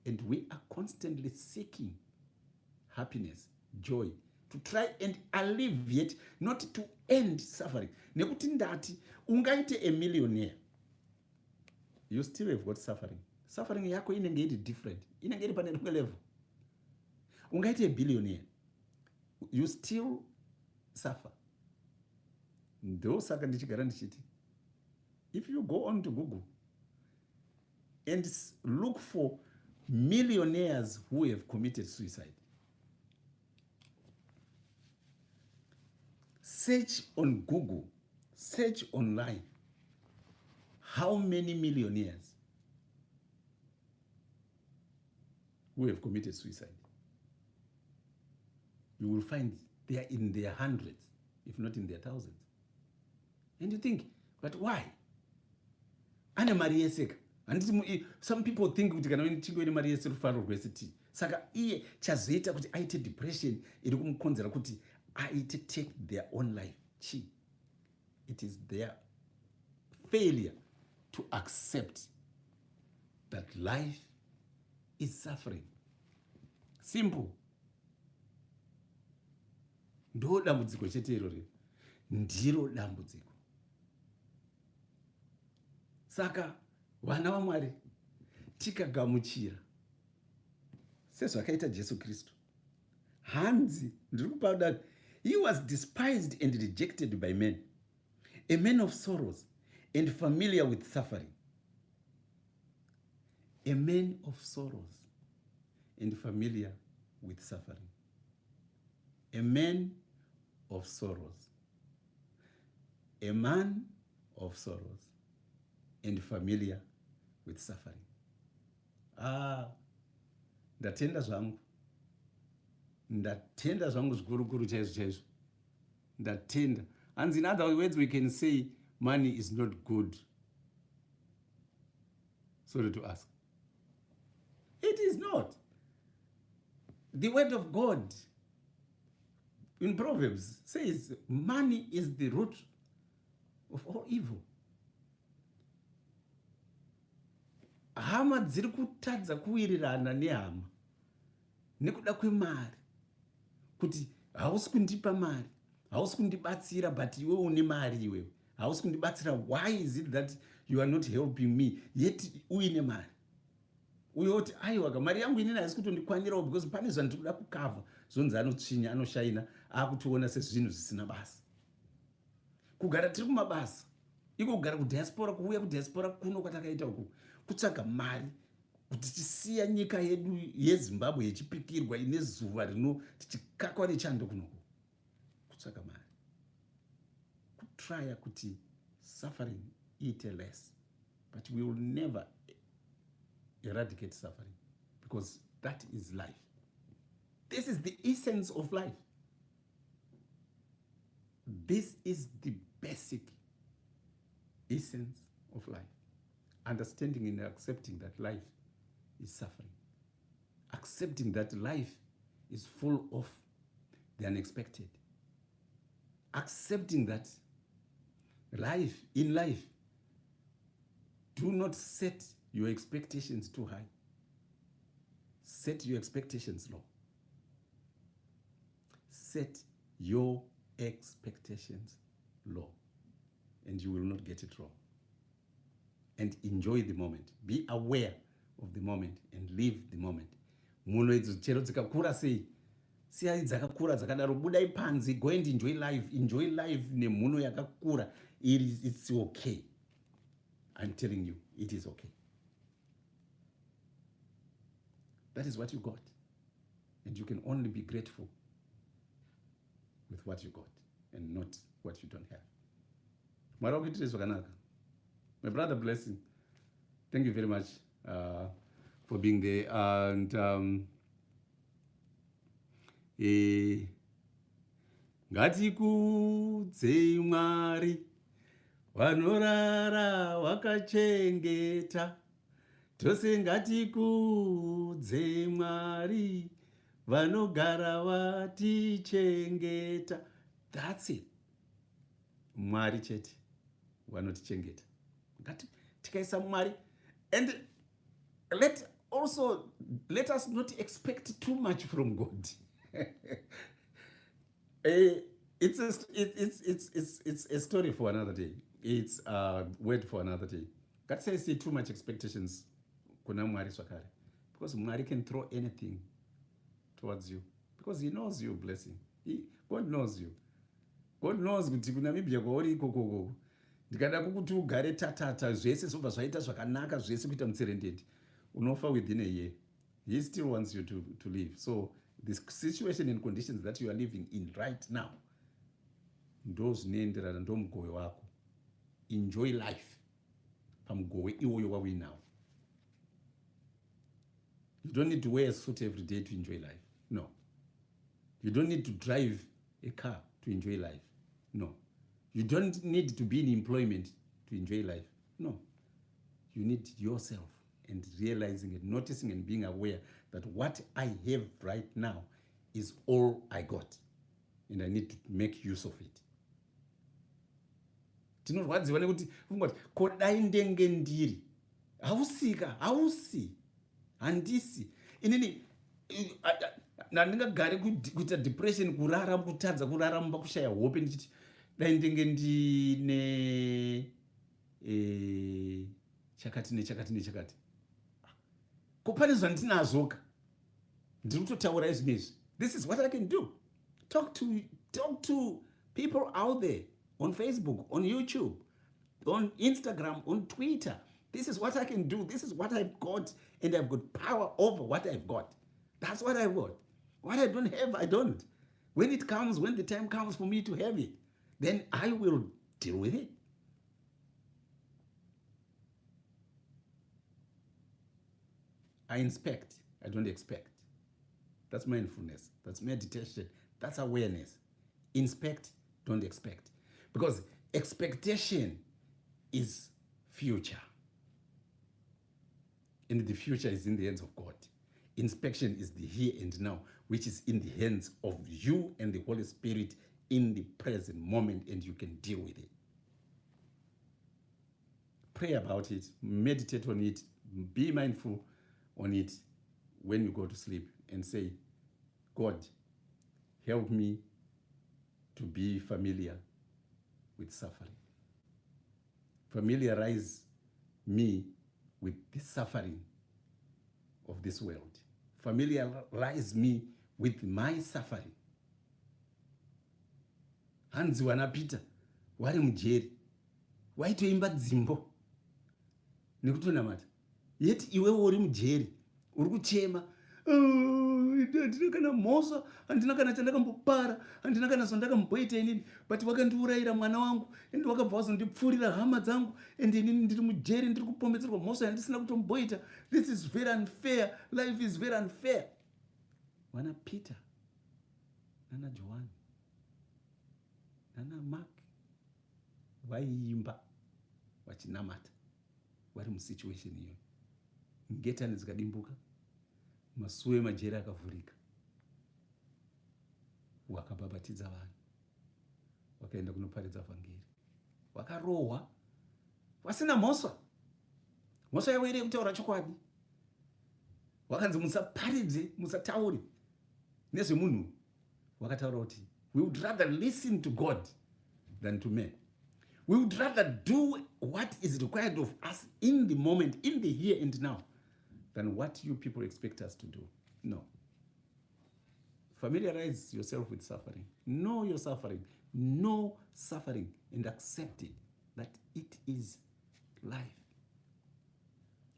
and we are constantly seeking happiness, joy, to try and alleviate, not to end suffering. Nekuti ndati ungaite a millionaire, you still have got suffering. Suffering yako inenge iri different, inenge iri pane rimwe level. Ungaite a billionaire, you still suffer. Ndo saka ndichigara ndichiti, if you go on to Google and look for millionaires who have committed suicide, search on Google, search online, how many millionaires who have committed suicide? You will find they are in their hundreds, if not in their thousands. And you think, but why? Ane mari yeseka. And some people think kuti kana chingo ine mari yese rufaro rwesiti. Saka iye chazoita kuti aite depression iri kumukonzera kuti aite take their own life. It is their failure to accept that life is suffering. Simple. Ndo dambudziko chete iroro. Ndiro dambudziko. Saka vana vaMwari tikagamuchira sezvakaita Jesu Kristu, hanzi ndiri kupa, he was despised and rejected by men, a man of sorrows and familiar with suffering. A man of sorrows and familiar with suffering. A man of sorrows. A man of sorrows and familiar with suffering. Ndatenda zvangu zvikuru chaizvo. Ndatenda. And in other words, we can say money is not good. Sorry to ask. It is not. The word of God in Proverbs says money is the root of all evil. Hama dziri kutadza kuwirirana nehama nekuda kwemari, kuti hausi kundipa mari, hausi kundibatsira, but iwe une mari iwewe, hausi kundibatsira. Why is it that you are not helping me yet uine mari? Uyoti aiwa mari yangu inini haisi kutondikwanirawo because pane zvandiri kuda kukavha, zvonzi anotsvinya, anoshaina, akutoona sezvinhu zvisina basa. Kugara tiri kumabasa, iko kugara kudiaspora, kuuya kudiaspora kuno kwatakaita uku, kutsvaga mari kuti tisiya nyika yedu yeZimbabwe yechipikirwa ine zuva rino tichikakwa nechando kunoko, kutsvaga mari, kutraya kuti suffering iite less. But we will never eradicate suffering because that is life. This is the essence of life. This is the basic essence of life. Understanding and accepting that life is suffering. Accepting that life is full of the unexpected. Accepting that in life, do not set your expectations too high. Set your expectations low. Set your expectations low, and you will not get it wrong. And enjoy the moment. Be aware of the moment and live the moment. Muno idzo chero dzikakura sei, siyai dzakakura dzakadaro, budai panzi, go and enjoy life. Enjoy life nemuno yakakura. It's okay. I'm telling you, it is okay. That is what you got. And you can only be grateful with what you got and not what you don't have. My brother Blessing, thank you very much for being there. And ngatikudze Mwari vanorara wakachengeta, tose ngatikudze Mwari vanogara vatichengeta. That's it. Mwari chete vanotichengeta. Tikaisa Mwari. And let us not expect too much from God. It's a story for another day. It's a word for another day. God says see too much expectations kuna Mwari swakare, because Mwari can throw anything towards you, because he knows you blessing. God knows you. God knows kuti kuNamibia kwauri ikoko ndikada kukuti ugare tatata zvese zobva zvaita zvakanaka zvese kuita mutserendende unofa within a year. He still wants you to live. So this situation and conditions that you are living in right now, ndo zvinoenderana ndo mugove wako. Enjoy life pamugove iwoyo wawinawo. You don't need to wear a suit every day to enjoy life. No. You don't need to drive a car to enjoy life. No. You don't need to be in employment to enjoy life. No. You need yourself and realizing and noticing and being aware that what I have right now is all I got, and I need to make use of it. Tinorwadziwa nekuti ungoti kodai ndenge ndiri hausi handisi inini ndingagare kuita depression, kurara, kutadza kurarama, kushaya hope, ndichiti dai ndenge ndine chakati nechakati. Ko pane zvandinazoka ndiri kutotaura izvinezvi. This is what I can do. Talk to people out there on Facebook, on YouTube, on Instagram, on Twitter. This is what I can do. This is what I've got, and I've got power over what I've got. That's what I've got. What I don't have, I don't. When the time comes for me to have it, then I will deal with it. I inspect, I don't expect. That's mindfulness, that's meditation, that's awareness. Inspect, don't expect. Because expectation is future. And the future is in the hands of God. Inspection is the here and now, which is in the hands of you and the Holy Spirit in the present moment, and you can deal with it. Pray about it, meditate on it, be mindful on it when you go to sleep, and say, God, help me to be familiar with suffering. Familiarize me with the suffering of this world. Familiarize me with my suffering. Hanzi wanapita wari mujeri waitoimba dzimbo nekutonamata, yeti iwewe uri mujeri uri kuchema, handina kana mhosva, handina kana chandakambopara, handina kana zvandakamboita inini, but wakandiurayira mwana wangu, ende wakabva wazondipfuurira hama dzangu, ende inini ndiri mujeri ndiri kupomedzerwa mhosva yandisina kutomboita. This is very unfair. Life is very unfair. Wana Peter, nana John, nana Mark vaiimba vachinamata vari musituation iyoyo. Ngetani dzikadimbuka, masuo emajeri akavhurika, wakabhabhatidza vanhu, wakaenda kunoparidza vhangeri, wakarohwa wasina mhosva. Mhosva yavo iri yekutaura chokwadi. Wakanzi musaparidze, musataure nezvemunhu. Wakataura kuti we would rather listen to God than to men. We would rather do what is required of us in the moment, in the here and now, than what you people expect us to do. No. Familiarize yourself with suffering. Know your suffering. Know suffering and accept it, that it is life.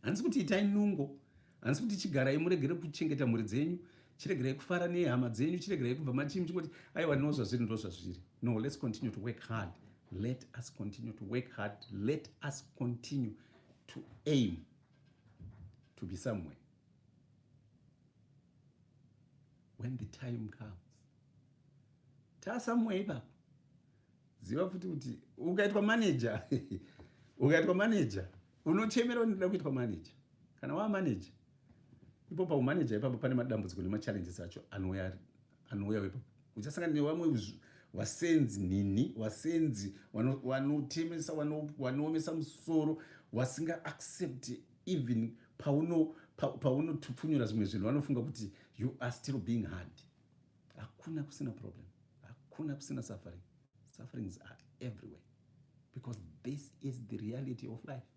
Handisi kuti itai nungo, handisi kuti chigarai muregere kuchengeta mhuri dzenyu, chiregerai kufara nehama dzenyu, chiregerai kubva machimi chingoti aiwa ndo zvazviri. No, let's continue to work hard. Let us continue to work hard. Let us continue to aim to be somewhere. When the time comes, ta somewhere ipapo. Ziva futi kuti ukaitwa manager, unochemera unoda kuitwa manager. Kana wa manager, ipo paumanager ipapo pane madambudziko nemachallenges acho anouya ipapo. Uchasangana nevamwe wasenzi nini, wasenzi wanotemesa, wanoomesa musoro, wasinga accept even paunotupfunyura zvimwe zvinhu vanofunga kuti you are still being hard. Hakuna kusina problem, hakuna kusina suffering. Sufferings are everywhere because this is the reality of life.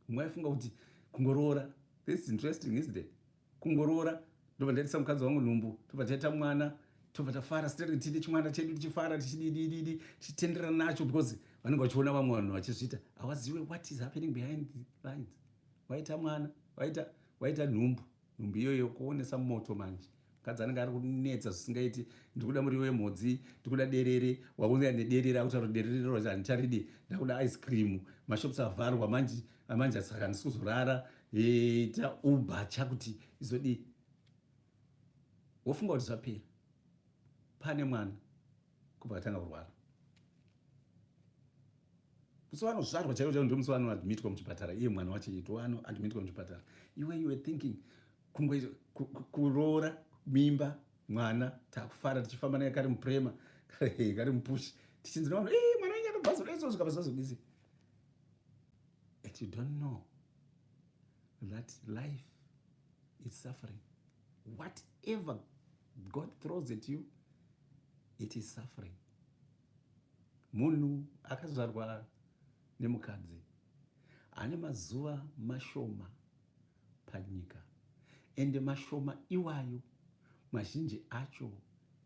Mwaifunga kuti kungoroora, this is interesting, isn't it? Kungoroora ndobva ndaitisa mukadzi wangu nhumbu, tobva taita mwana, tobva tafara sitiri tidi chimwana chedu tichifara tichididididi tichitendera nacho because vanenge vachiona vamwe vanhu vachizviita havazive what is happening behind the lines. Waita mwana, waita nhumbu iyoyo kuonesa moto manje. Mukadzi anenge ari kunetsa zvisingaiti, ndikuda muriwo wemhodzi, ndikuda derere, wauya nederere akutaura derere ro handicharidi, ndakuda ice cream, mashops avharwa manje saka handisi kuzorara, ita uber chakuti izodii. Wofunga kuti zvapera. Pane mwana kubva atanga kurwara. Musi wanozvarwa chaiwo ndio musi wanoadmitwa muchipatara, iye mwana wacho admitwa muchipatara. You were thinking kuroora mimba mwana takufara tichifamba naye kari muprema kari mupushi tichinzi navanhu mwana wenyu akabvazodaiso zvakabvazodisi. But you don't know that life is suffering. Whatever God throws at you, it is suffering. Munhu akazvarwa nemukadzi ane mazuva mashoma panyika, ende mashoma iwayo mazhinji acho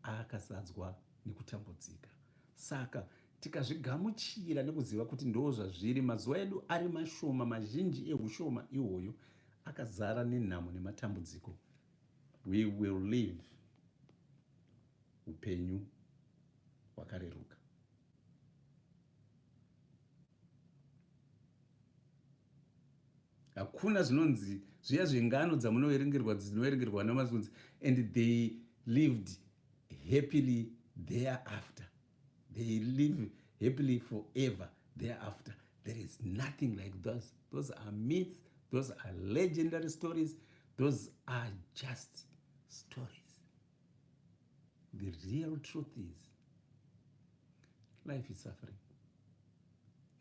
akasadzwa nekutambudzika. Saka tikazvigamuchira nekuziva kuti ndo zvazviri, mazuva edu ari mashoma, mazhinji eushoma ihwoyo akazara nenhamo nematambudziko, we will live upenyu hwakareruka. Hakuna zvinonzi zviya zvengano dzinoverengerwa namazunzi and they lived happily thereafter. They live happily forever thereafter. There is nothing like those. Those are myths. Those are legendary stories. Those are just stories. The real truth is life is suffering.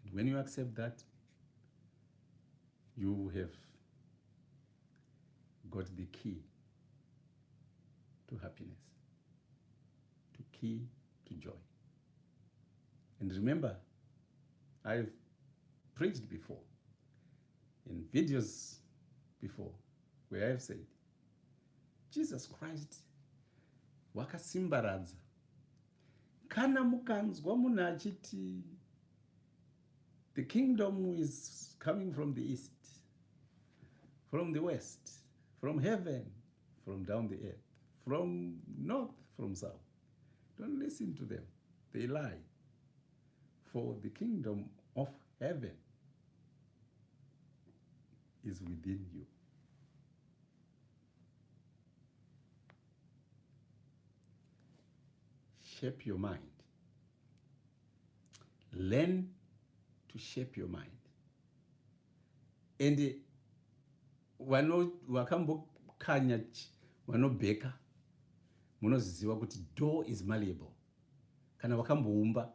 And when you accept that, you have got the key to happiness, to key to joy. And remember, I've preached before, in videos before, where I've said, Jesus Christ wakasimbaradza. Kana mukanzwa munhu achiti, the kingdom is coming from the east, from the west, from heaven, from down the earth, from north, from south. Don't listen to them. They lie. For the kingdom of heaven is within you. Shape your mind. Learn to shape your mind. And vakambokanya vanobheka munoziva kuti door is malleable. Kana vakamboumba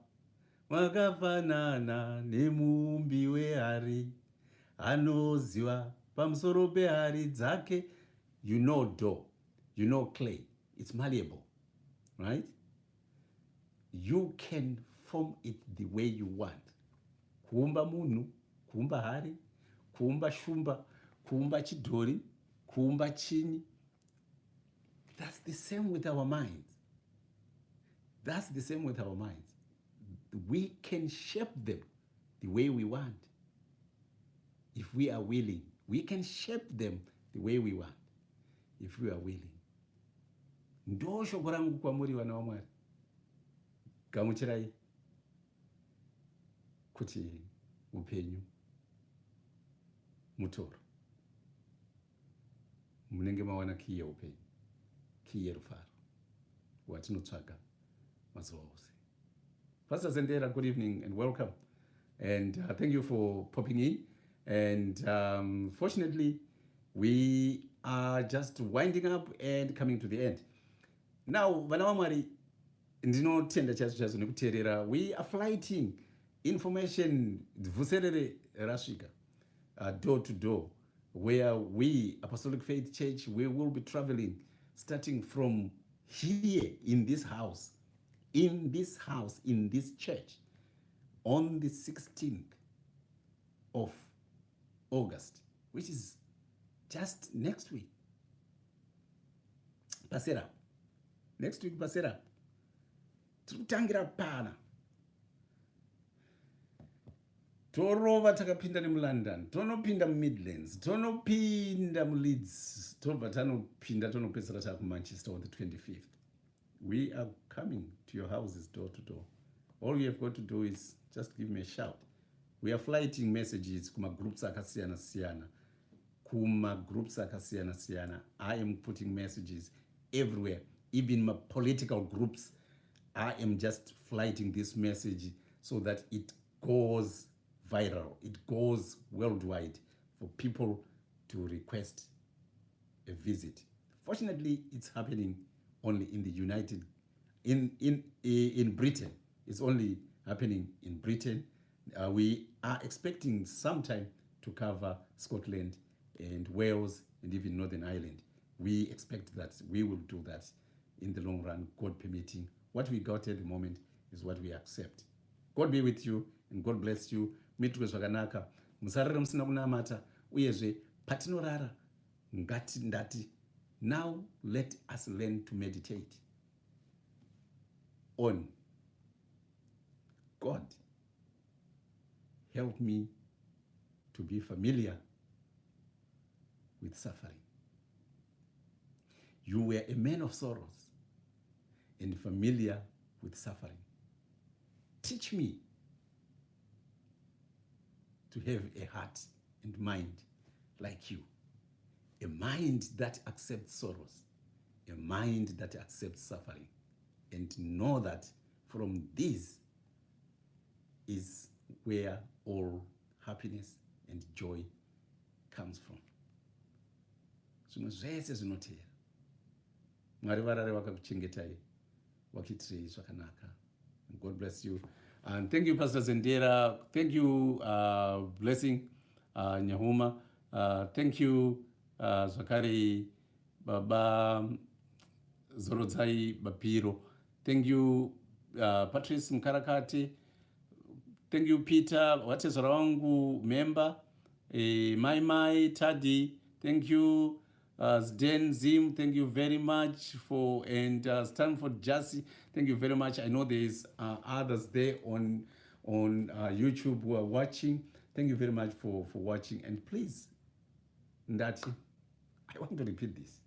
vakafanana nemuumbi wehari anoziva pamusoro pehari dzake. You know door, you know clay, it's malleable, right? You can form it the way you want. Kuumba munhu, kuumba hari, kuumba shumba, kuumba chidhori, kuumba chini. That's the same with our minds. That's the same with our minds. We can shape them the way we want. If we are willing, we can shape them the way we want. If we are willing. Ndo shoko rangu kwamuri vana vaMwari. Gamuchirai kuti upenyu mutoro. Munenge mawana kiye upenyu, kiye rufaro, watinotsvaga mazuva ose. Pastor Zendera, good evening and welcome. And thank you for popping in. And fortunately, we are just winding up and coming to the end. Now, vana vamwari, ndinotenda chaizvo nekuteerera. We are flighting information bvuserere rasvika, door to door, where we, Apostolic Faith Church, we will be traveling, starting from here in this house, in this church, on the 16th of August, which is just next week. Pasera. Next week, pasera. Tikutangira pana. Torova takapinda nemuLondon, tonopinda muMidlands, tonopinda muLeeds, tobva tanopinda tonopedzera takuManchester on the 25th. We are coming to your houses door to door. All you have got to do is just give me a shout. We are flighting messages kumagroups akasiyana siyana. I am putting messages everywhere, even my political groups. I am just flighting this message so that it goes viral, it goes worldwide for people to request a visit. Fortunately, it's happening only in the in Britain. It's only happening in Britain. We are expecting sometime to cover Scotland and Wales and even Northern Ireland. We expect that we will do that in the long run, God permitting. What we got at the moment is what we accept. God be with you and God bless you. Mitwe zvakanaka. Musarare musina kunamata. Uyezve patinorara ndati. Now let us learn to meditate on God. Help me to be familiar with suffering. You were a man of sorrows and familiar with suffering. Teach me to have a heart and mind like you. A mind that accepts sorrows, a mind that accepts suffering, and know that from this is where all happiness and joy comes from. Zvimwe zvese zvinoteera. Mwari varare vakakuchengetai, vakiitirei zvakanaka. God bless you. And thank you, Pastor Zendera. Thank you, Blessing Nyahuma. Thank you, Zakari Baba Zorodzai Bapiro. Thank you, Patrice Mkarakati. Thank you, Peter Watezarawangu member. Mai Tadi. Thank you, Zden Zim. Thank you very much for, and Stanford Jassy. Thank you very much. I know there's others there on YouTube who are watching. Thank you very much for watching. And please, Ndati, I want to repeat this.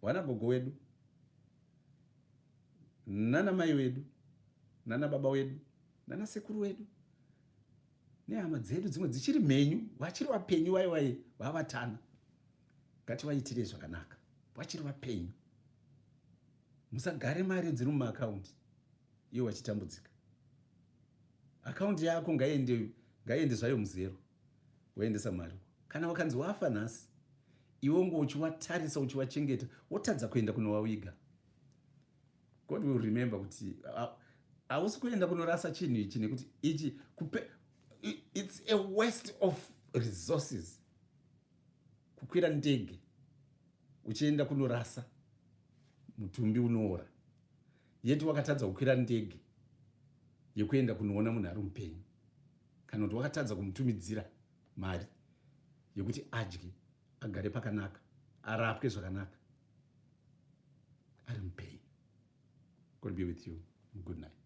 Wana gogo wedu, nana mai wedu, nana baba wedu, nana sekuru wedu, nehama dzedu dzimwe dzichiri mhenyu, vachiri vapenyu vaiwai vavatana. Ngativaitire zvakanaka. Vachiri vapenyu. Musagare mari dziri mumaakaundi iwe wachitambudzika. Akaundi yako ngaiende zvayo muzero. Woendesa mari. Kana wakanzi wafa nhasi, iwe uchivatarisa uchivachengeta, wotadza kuenda kunovaviga. God will remember kuti hausi kuenda kunorasa chinhu ichi nekuti ichi it's a waste of resources. Kukwira ndege uchienda kunorasa mutumbi unoora. Yeti wakatadza kukwira ndege yekuenda kunoona munhu ari mupenyu. Kana kuti wakatadza kumutumidzira mari yekuti adye, agare pakanaka, arapwe zvakanaka, ari mupenyu. God be with you. Good night.